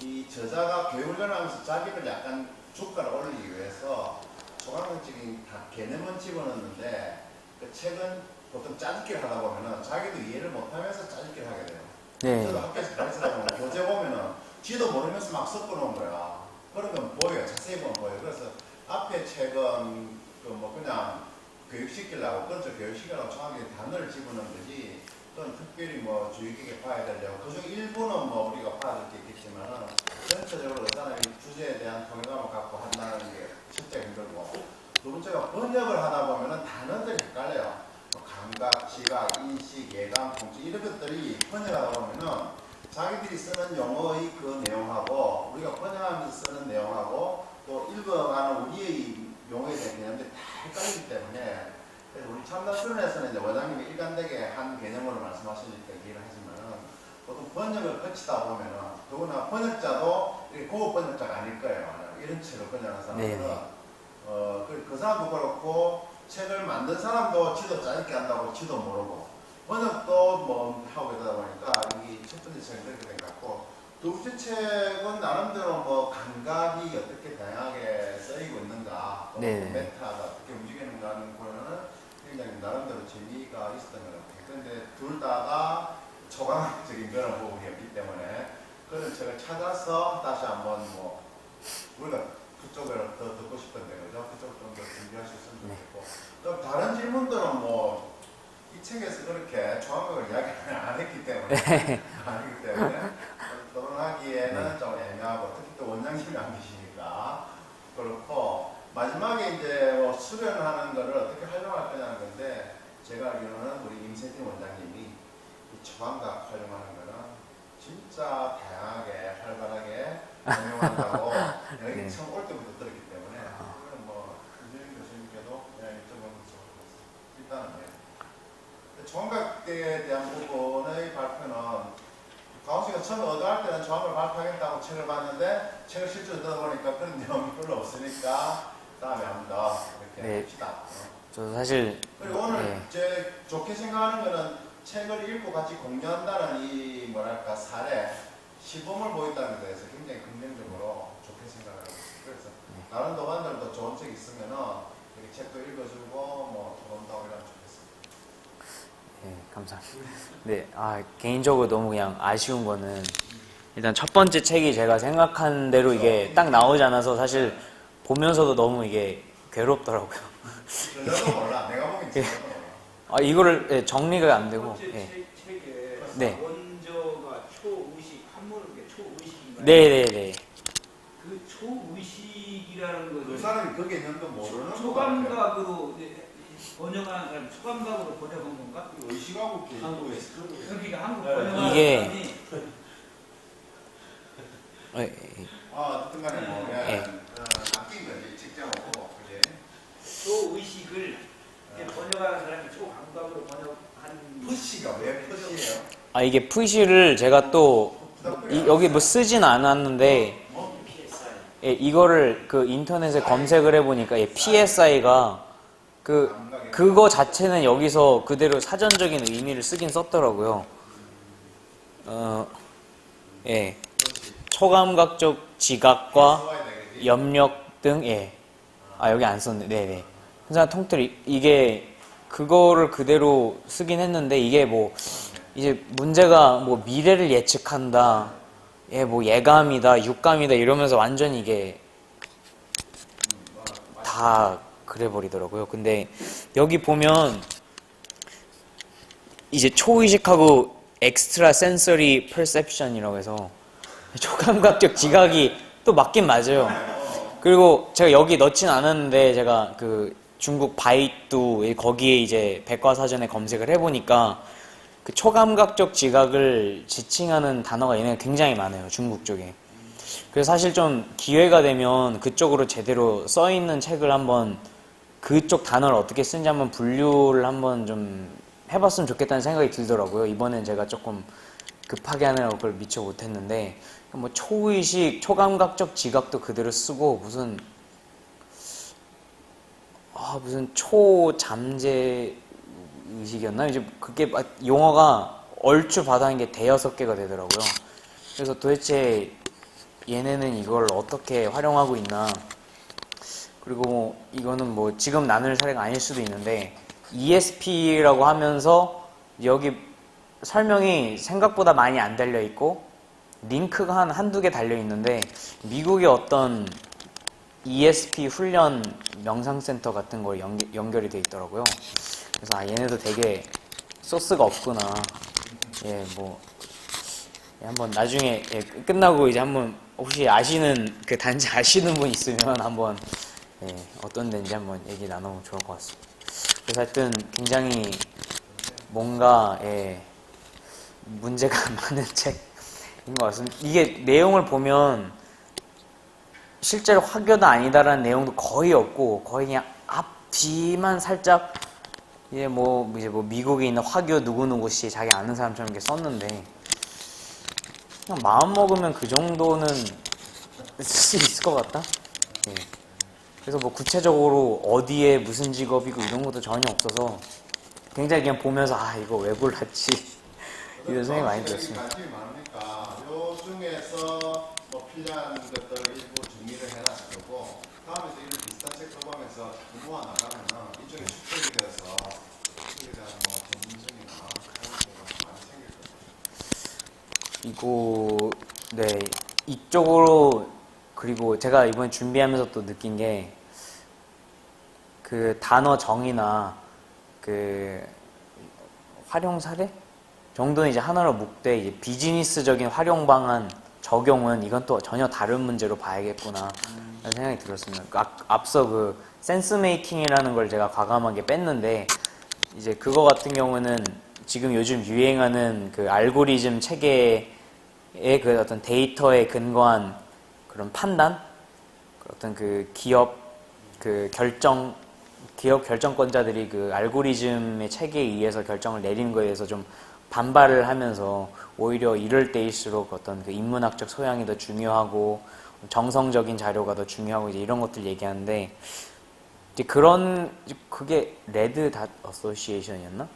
이 저자가 교육을 전하면서 자기를 약간 주가를 올리기 위해서 초강력적인 개념은 집어넣는데 그 책은 보통 짜집기를 하다 보면은 자기도 이해를 못하면서 짜집기를 하게 돼요. 네. 저도 학교에서 가르치다 보면 교재 보면은 지도 모르면서 막 섞어놓은 거야. 그러면 보여요. 자세히 보면 보여요. 그래서 앞에 책은 그 뭐 그냥 교육시키려고 그렇죠. 교육시키려고 정확히 단어를 집어넣은 거지. 또는 특별히 뭐 주의 깊게 봐야 되려고 그중 일부는 뭐 우리가 봐야 될 게 있겠지만 전체적으로 그 사람이 주제에 대한 통일감을 갖고 한다는 게 첫째 힘들고 두 번째가 번역을 하다 보면은 단어들이 헷갈려요. 뭐 감각, 지각, 인식, 예감, 통치 이런 것들이 번역하다 보면은 자기들이 쓰는 용어의 그 내용하고 우리가 번역하면서 쓰는 내용하고 또 읽어가는 우리의 용어에 대한 개념들이 다 헷갈리기 때문에 그래서 우리 참나수련에서는 이제 원장님이 일관되게 한 개념으로 말씀하시니까 이해를 하지만은 보통 번역을 거치다 보면은 더구나 번역자도 이렇게 고급 번역자가 아닐 거예요. 이런 책을 번역하는 사람들은 그 사람도 그렇고 책을 만든 사람도 지도 짜집게 한다고 지도 모르고 번역도 뭐 하고 그러다 보니까 이 첫 번째 책은 그렇게 된 것 같고 두 번째 책은 나름대로 뭐 감각이 어떻게 다양하게 쓰이고 있는가 또 네. 메타가 어떻게 움직이는가 하는 거는 굉장히 나름대로 재미가 있었던 것 같아요. 그런데 둘 다가 초강적인 그런 부분이었기 때문에 그런 책을 찾아서 다시 한번 뭐 우리가 그쪽을 더 듣고 싶은데 그죠? 그쪽을 좀 더 준비할 수 있으면 좋겠고 그럼 다른 질문들은 뭐 이 책에서 그렇게 초강력을 이야기 안 했기 때문에 아니기 때문에 토론하기에는 좀 애매하고 특히 또 원장님이 안 계시니까 그렇고 마지막에 이제 뭐 수련하는 거를 어떻게 활용할 거냐는 건데 제가 알기로는 우리 임세진 원장님이 이 초강각 활용하는 거는 진짜 다양하게 활발하게 활용한다고 여기 네. 처음 올 때부터 들었기 때문에 그건 뭐 김재민 교수님께도 여쭤보면 좋을 것 같습니다. 일단은 초강각에 대한 부분의 발표는 가온 씨가 처음에 어도할 때는 초강각을 발표하겠다고 책을 봤는데 책을 실제로 들어보니까 그런 내용이 별로 없으니까 다음에 한번 더 이렇게 네. 합시다. 저도 사실 그리고 오늘 네. 제 좋게 생각하는 거는 책을 읽고 같이 공유한다는 이 뭐랄까 사례 시범을 보였다는 데에서 굉장히 긍정적으로 좋게 생각을 하고 있어요. 그래서 다른 동안들도 좋은 책 있으면은 이렇게 책도 읽어주고 뭐 토론도 하고 이러면 좋겠습니다. 네, 감사합니다. 네, 개인적으로 너무 그냥 아쉬운 거는 일단 첫 번째 책이 제가 생각한 대로 이게 딱 나오지 않아서 사실 보면서도 너무 이게 괴롭더라고요. 저도 몰라. 내가 보기엔 저도 몰라. 이거를 예, 정리가 안 첫 되고. 번째 예. 책에 네. 원저가 초의식 한문으로 초의식인가요? 네네네. 그 초의식이라는 그 것은 사람이 거기에 있는 거 모르는 거 같아요. 초감각으로 번역하는 사람 초감각으로 번역한 건가? 의식하고 한국에 개인도 그러니까 한국 네. 번역하는 이게- 사람이 어쨌든 간에 뭐 예. 아낀 거지. 직장하고 그지? 초의식을 이제 번역하는 사람이 초감각으로 번역한 푸시가 왜 푸시예요? 이게 푸시를 제가 또 여기 뭐 쓰진 않았는데 PSI. 예, 이거를 그 인터넷에 검색을 해보니까 PSI가 그거 자체는 여기서 그대로 사전적인 의미를 쓰긴 썼더라고요. 예. 초감각적 지각과 염력 등, 예. 여기 안 썼네. 네네. 그래서 통틀 이게 그거를 그대로 쓰긴 했는데 이게 뭐 이제 문제가 뭐 미래를 예측한다, 예, 뭐 예감이다, 육감이다 이러면서 완전히 이게 다 그래버리더라고요. 근데 여기 보면 이제 초의식하고 엑스트라 센서리 퍼셉션이라고 해서 초감각적 지각이 또 맞긴 맞아요. 그리고 제가 여기 넣진 않았는데 제가 그 중국 바이두 거기에 이제 백과사전에 검색을 해보니까 그 초감각적 지각을 지칭하는 단어가 얘네가 굉장히 많아요. 중국 쪽에. 그래서 사실 좀 기회가 되면 그쪽으로 제대로 써 있는 책을 한번 그쪽 단어를 어떻게 쓰는지 한번 분류를 한번 좀 해봤으면 좋겠다는 생각이 들더라고요. 이번엔 제가 조금 급하게 하느라고 그걸 미처 못했는데 뭐 초의식, 초감각적 지각도 그대로 쓰고 무슨 초잠재 의식이었나? 이제 그게 용어가 얼추 받아낸 게 대여섯 개가 되더라고요. 그래서 도대체 얘네는 이걸 어떻게 활용하고 있나? 그리고 뭐 이거는 뭐 지금 나눌 사례가 아닐 수도 있는데 ESP라고 하면서 여기 설명이 생각보다 많이 안 달려 있고 링크가 한두 개 달려 있는데 미국의 어떤 ESP 훈련 명상센터 같은 걸 연결이 돼 있더라고요. 그래서 얘네도 되게 소스가 없구나. 예, 뭐 한번 나중에 끝나고 이제 한번 혹시 아시는 그 단지 아시는 분 있으면 한번 어떤 데인지 한번 얘기 나눠보면 좋을 것 같습니다. 그래서 하여튼 굉장히 뭔가 문제가 많은 책인 것 같습니다. 이게 내용을 보면 실제로 화교도 아니다라는 내용도 거의 없고 거의 그냥 앞뒤만 살짝 이제 뭐 미국에 있는 화교 누구누구 씨 자기 아는 사람처럼 이렇게 썼는데 그냥 마음 먹으면 그 정도는 쓸 수 있을 것 같다. 그래서 뭐 구체적으로 어디에 무슨 직업이고 이런 것도 전혀 없어서 굉장히 그냥 보면서 이거 왜 골랐지 이런 생각이 많이 들었습니다. 관심이 많으니까 요 중에서 뭐 필요한 것들을 일부 정리를 해놨고 다음에 이런 비슷한 책을 보면서 모아 나가면은 이쪽에 축적이 돼서 이쪽에 대한 뭐 전문성이나 그런 거가 많이 생길 거예요. 그리고 네 이쪽으로 그리고 제가 이번에 준비하면서 또 느낀 게 그 단어 정의나 그 활용 사례 정도는 이제 하나로 묶되 이제 비즈니스적인 활용 방안 적용은 이건 또 전혀 다른 문제로 봐야겠구나 라는 생각이 들었습니다. 앞서 그 센스 메이킹이라는 걸 제가 과감하게 뺐는데 이제 그거 같은 경우는 지금 요즘 유행하는 그 알고리즘 체계의 그 어떤 데이터에 근거한 그런 판단, 어떤 그 기업 결정권자들이 그 알고리즘의 체계에 의해서 결정을 내리는 거에 대해서 좀 반발을 하면서 오히려 이럴 때일수록 어떤 그 인문학적 소양이 더 중요하고 정성적인 자료가 더 중요하고 이제 이런 것들 얘기하는데 이제 그게 레드 닷 어소시에이션이었나?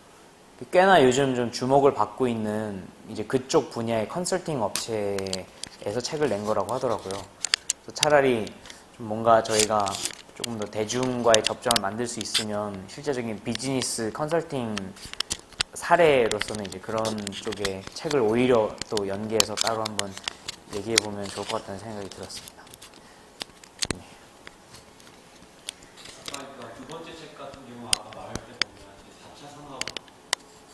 꽤나 요즘 좀 주목을 받고 있는 이제 그쪽 분야의 컨설팅 업체에서 책을 낸 거라고 하더라고요. 그래서 차라리 좀 뭔가 저희가 조금 더 대중과의 접점을 만들 수 있으면 실제적인 비즈니스 컨설팅 사례로서는 이제 그런 쪽의 책을 오히려 또 연계해서 따로 한번 얘기해 보면 좋을 것 같다는 생각이 들었습니다. 그러니까 두 번째 책 같은 경우 아까 말할 때 보면 4차 산업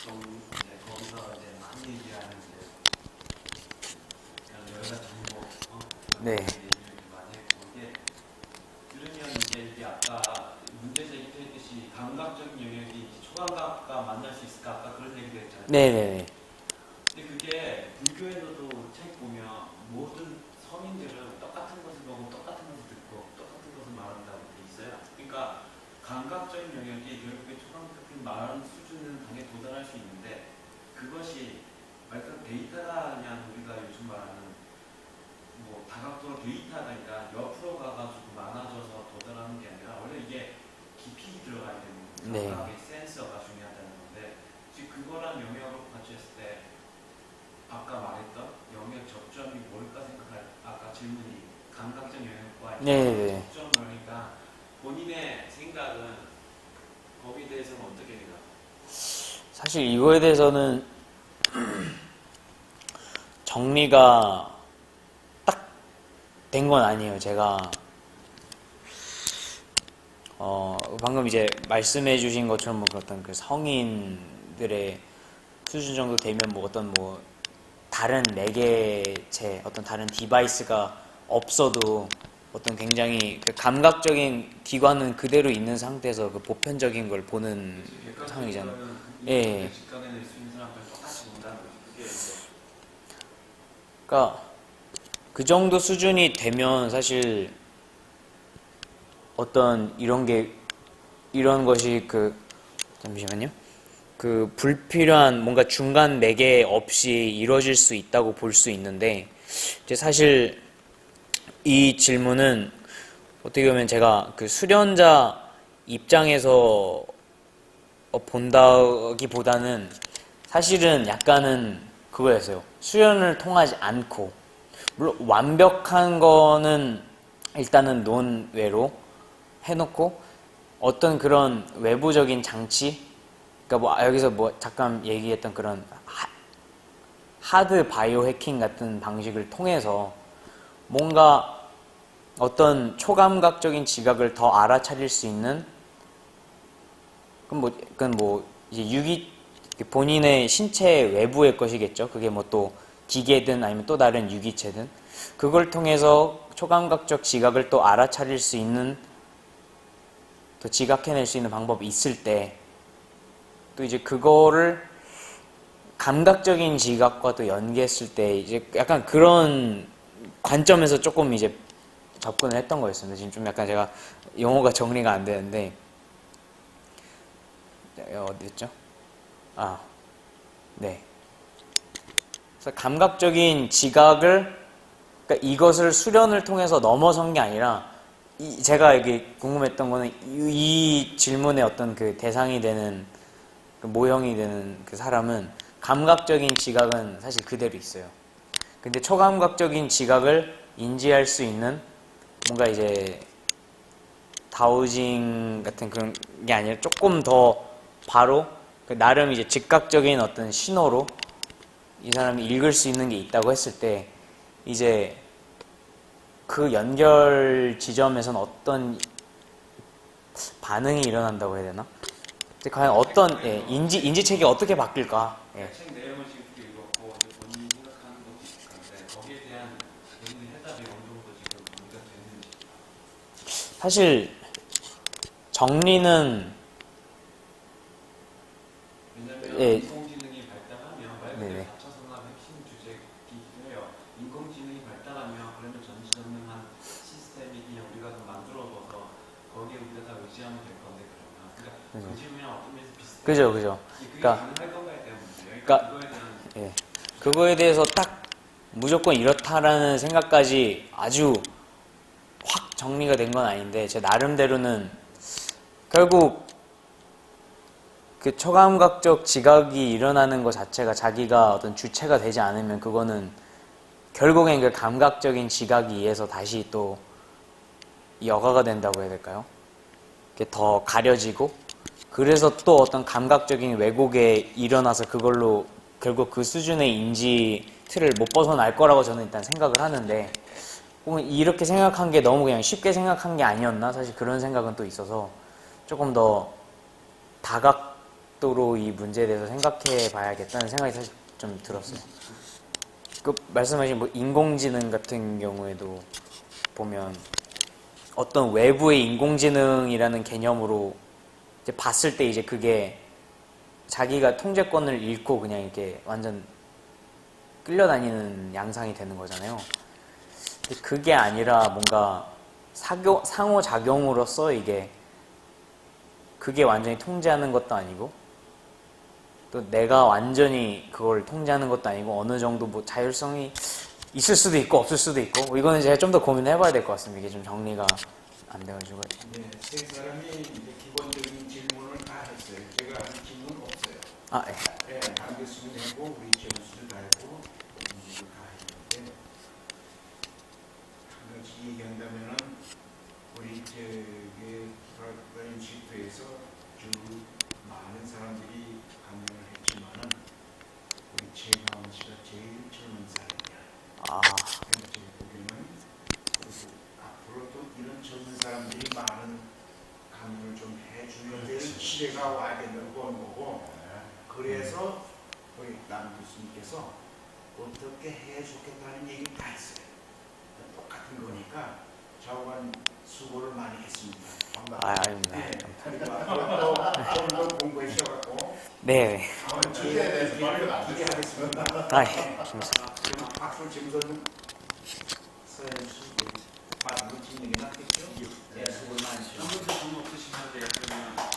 이제 거기서 이제 많이 얘기하는 여러 가지 정보 네. 얘기를 많이 했고 이게 들으면 이게 아까 문제 제기했듯이 감각적인 영역이 초감각과 만날 수 있을까 아까 그런 얘기도 했잖아요. 네네네. 근데 그게 불교에서도 책 보면 모든 성인들은 똑같은 것을 보고 똑같은 것을 듣고 똑같은 것을 말한다고 돼 있어요. 그러니까 감각적인 영역이 결국에 초감각적인 말하는 수준은 당연히 도달할 수 있는데 그것이 말 그대로 데이터가 그냥 우리가 요즘 말하는 뭐 다각도로 데이터가 옆으로 가가지고 많아져서 도달하는 게 아니라 원래 이게 깊이 들어가야 되는 네. 감각의 센서가 중요하다는 건데 즉 그거랑 영역을 같이 했을 때 아까 말했던 영역 접점이 뭘까 생각할 아까 질문이 감각적 영역과 네네. 접점 그러니까 본인의 생각은 거기에 대해서는 어떻게 생각해요? 사실 이거에 대해서는 정리가 딱 된 건 아니에요. 제가 방금 이제 말씀해 주신 것처럼 뭐 어떤 그 성인들의 수준 정도 되면 뭐 어떤 뭐 다른 매개체 어떤 다른 디바이스가 없어도 어떤 굉장히 그 감각적인 기관은 그대로 있는 상태에서 그 보편적인 걸 보는 상황이잖아요. 예. 직관해낼 수 있는 사람들 똑같이 본다는 거죠. 그게 이제 그러니까 그 정도 수준이 되면 사실 어떤 이런 것이 잠시만요. 그 불필요한 뭔가 중간 매개 없이 이루어질 수 있다고 볼 수 있는데, 이제 사실 이 질문은 어떻게 보면 제가 그 수련자 입장에서 본다기보다는 사실은 약간은 그거였어요. 수련을 통하지 않고, 물론 완벽한 거는 일단은 논외로 해놓고 어떤 그런 외부적인 장치, 그러니까 여기서 잠깐 얘기했던 그런 하드 바이오 해킹 같은 방식을 통해서 뭔가 어떤 초감각적인 지각을 더 알아차릴 수 있는, 그건 이제 본인의 신체 외부의 것이겠죠. 그게 또 기계든 아니면 또 다른 유기체든, 그걸 통해서 초감각적 지각을 또 알아차릴 수 있는, 또 지각해낼 수 있는 방법이 있을 때, 또 이제 그거를 감각적인 지각과 또 연계했을 때 이제 약간 그런 관점에서 조금 이제 접근을 했던 거였습니다. 지금 좀 약간 제가 용어가 정리가 안 되는데, 어디였죠? 네. 그래서 감각적인 지각을, 그러니까 이것을 수련을 통해서 넘어선 게 아니라, 제가 이게 궁금했던 거는 이 질문의 어떤 그 대상이 되는, 그 모형이 되는 그 사람은 감각적인 지각은 사실 그대로 있어요. 근데 초감각적인 지각을 인지할 수 있는 뭔가 이제 다오징 같은 그런 게 아니라 조금 더 바로 나름 이제 즉각적인 어떤 신호로 이 사람이 읽을 수 있는 게 있다고 했을 때, 이제 그 연결 지점에서는 어떤 반응이 일어난다고 해야 되나? 과연 어떤 인지체계 어떻게 바뀔까? 책 내용을 지금 읽었고 본인이 생각하는 것도 있는데 거기에 대한 본인의 해답이 어느 정도 지금 정리가 되는지. 사실 정리는 왜냐하면 예. 인공지능이 발달하면 말 그대로 4차 산업의 핵심 주제이기도 해요. 인공지능이 발달하면 그러면 전지전능한 시스템이 그냥 우리가 좀 만들어둬서 거기에 우리가 다 의지하면 될 건데, 그러면 그러니까 그 질문이랑 어떤 면에서 비슷해요. 그죠. 그게 그러니까 가능할 건가에 대한 문제예요. 그러니까 그거에 대한 그거에 대해서 딱 무조건 이렇다라는 생각까지 아주 확 정리가 된 건 아닌데, 제 나름대로는 결국 그 초감각적 지각이 일어나는 것 자체가 자기가 어떤 주체가 되지 않으면 그거는 결국엔 그 감각적인 지각에 의해서 다시 또 여과가 된다고 해야 될까요? 이게 더 가려지고, 그래서 또 어떤 감각적인 왜곡에 일어나서 그걸로 결국 그 수준의 인지 틀을 못 벗어날 거라고 저는 일단 생각을 하는데, 이렇게 생각한 게 너무 그냥 쉽게 생각한 게 아니었나? 사실 그런 생각은 또 있어서 조금 더 다각도로 이 문제에 대해서 생각해 봐야겠다는 생각이 사실 좀 들었어요. 그 말씀하신 인공지능 같은 경우에도 보면 어떤 외부의 인공지능이라는 개념으로 이제 봤을 때 이제 그게 자기가 통제권을 잃고 그냥 이렇게 완전 끌려다니는 양상이 되는 거잖아요. 근데 그게 아니라 뭔가 상호작용으로서 이게 그게 완전히 통제하는 것도 아니고, 또 내가 완전히 그걸 통제하는 것도 아니고, 어느 정도 자율성이 있을 수도 있고 없을 수도 있고, 이거는 제가 좀 더 고민을 해봐야 될 것 같습니다. 이게 좀 정리가 안 돼가지고. 네, 세 사람이 이제 기본적인 질문을 다 했어요. 제가 한 질문 없어요. 네, 강 교수님 하고 우리 제무수도 다 했고 본인도 다 했는데, 한 가지 얘기한다면은 우리 브라인 시프에서 주 많은 사람들이 강연을 했지만은 우리 최강원 씨가 제일 젊은 사람이야. 제 보기에는 앞으로 또 이런 젊은 사람들이 많은 강연을 좀 해주는 데 시대가 와야 된다고 보는 거고, 그래서 우리 남 교수님께서 어떻게 해줬겠다는 얘기를 다 했어요. 똑같은 거니까 좌우간 수고를 많이 했습니다. 아닙니다. 네, 그리고 앞으로 또좀더 공부하셔갖고 네. 주제에 대해서 발표가 안 됐어요. 기대하겠습니다. 감사합니다. 박수 지금서는 받는 진행이 낫겠죠? 예, 수고 많으시죠. 한 번도 돈 없으시면 그러면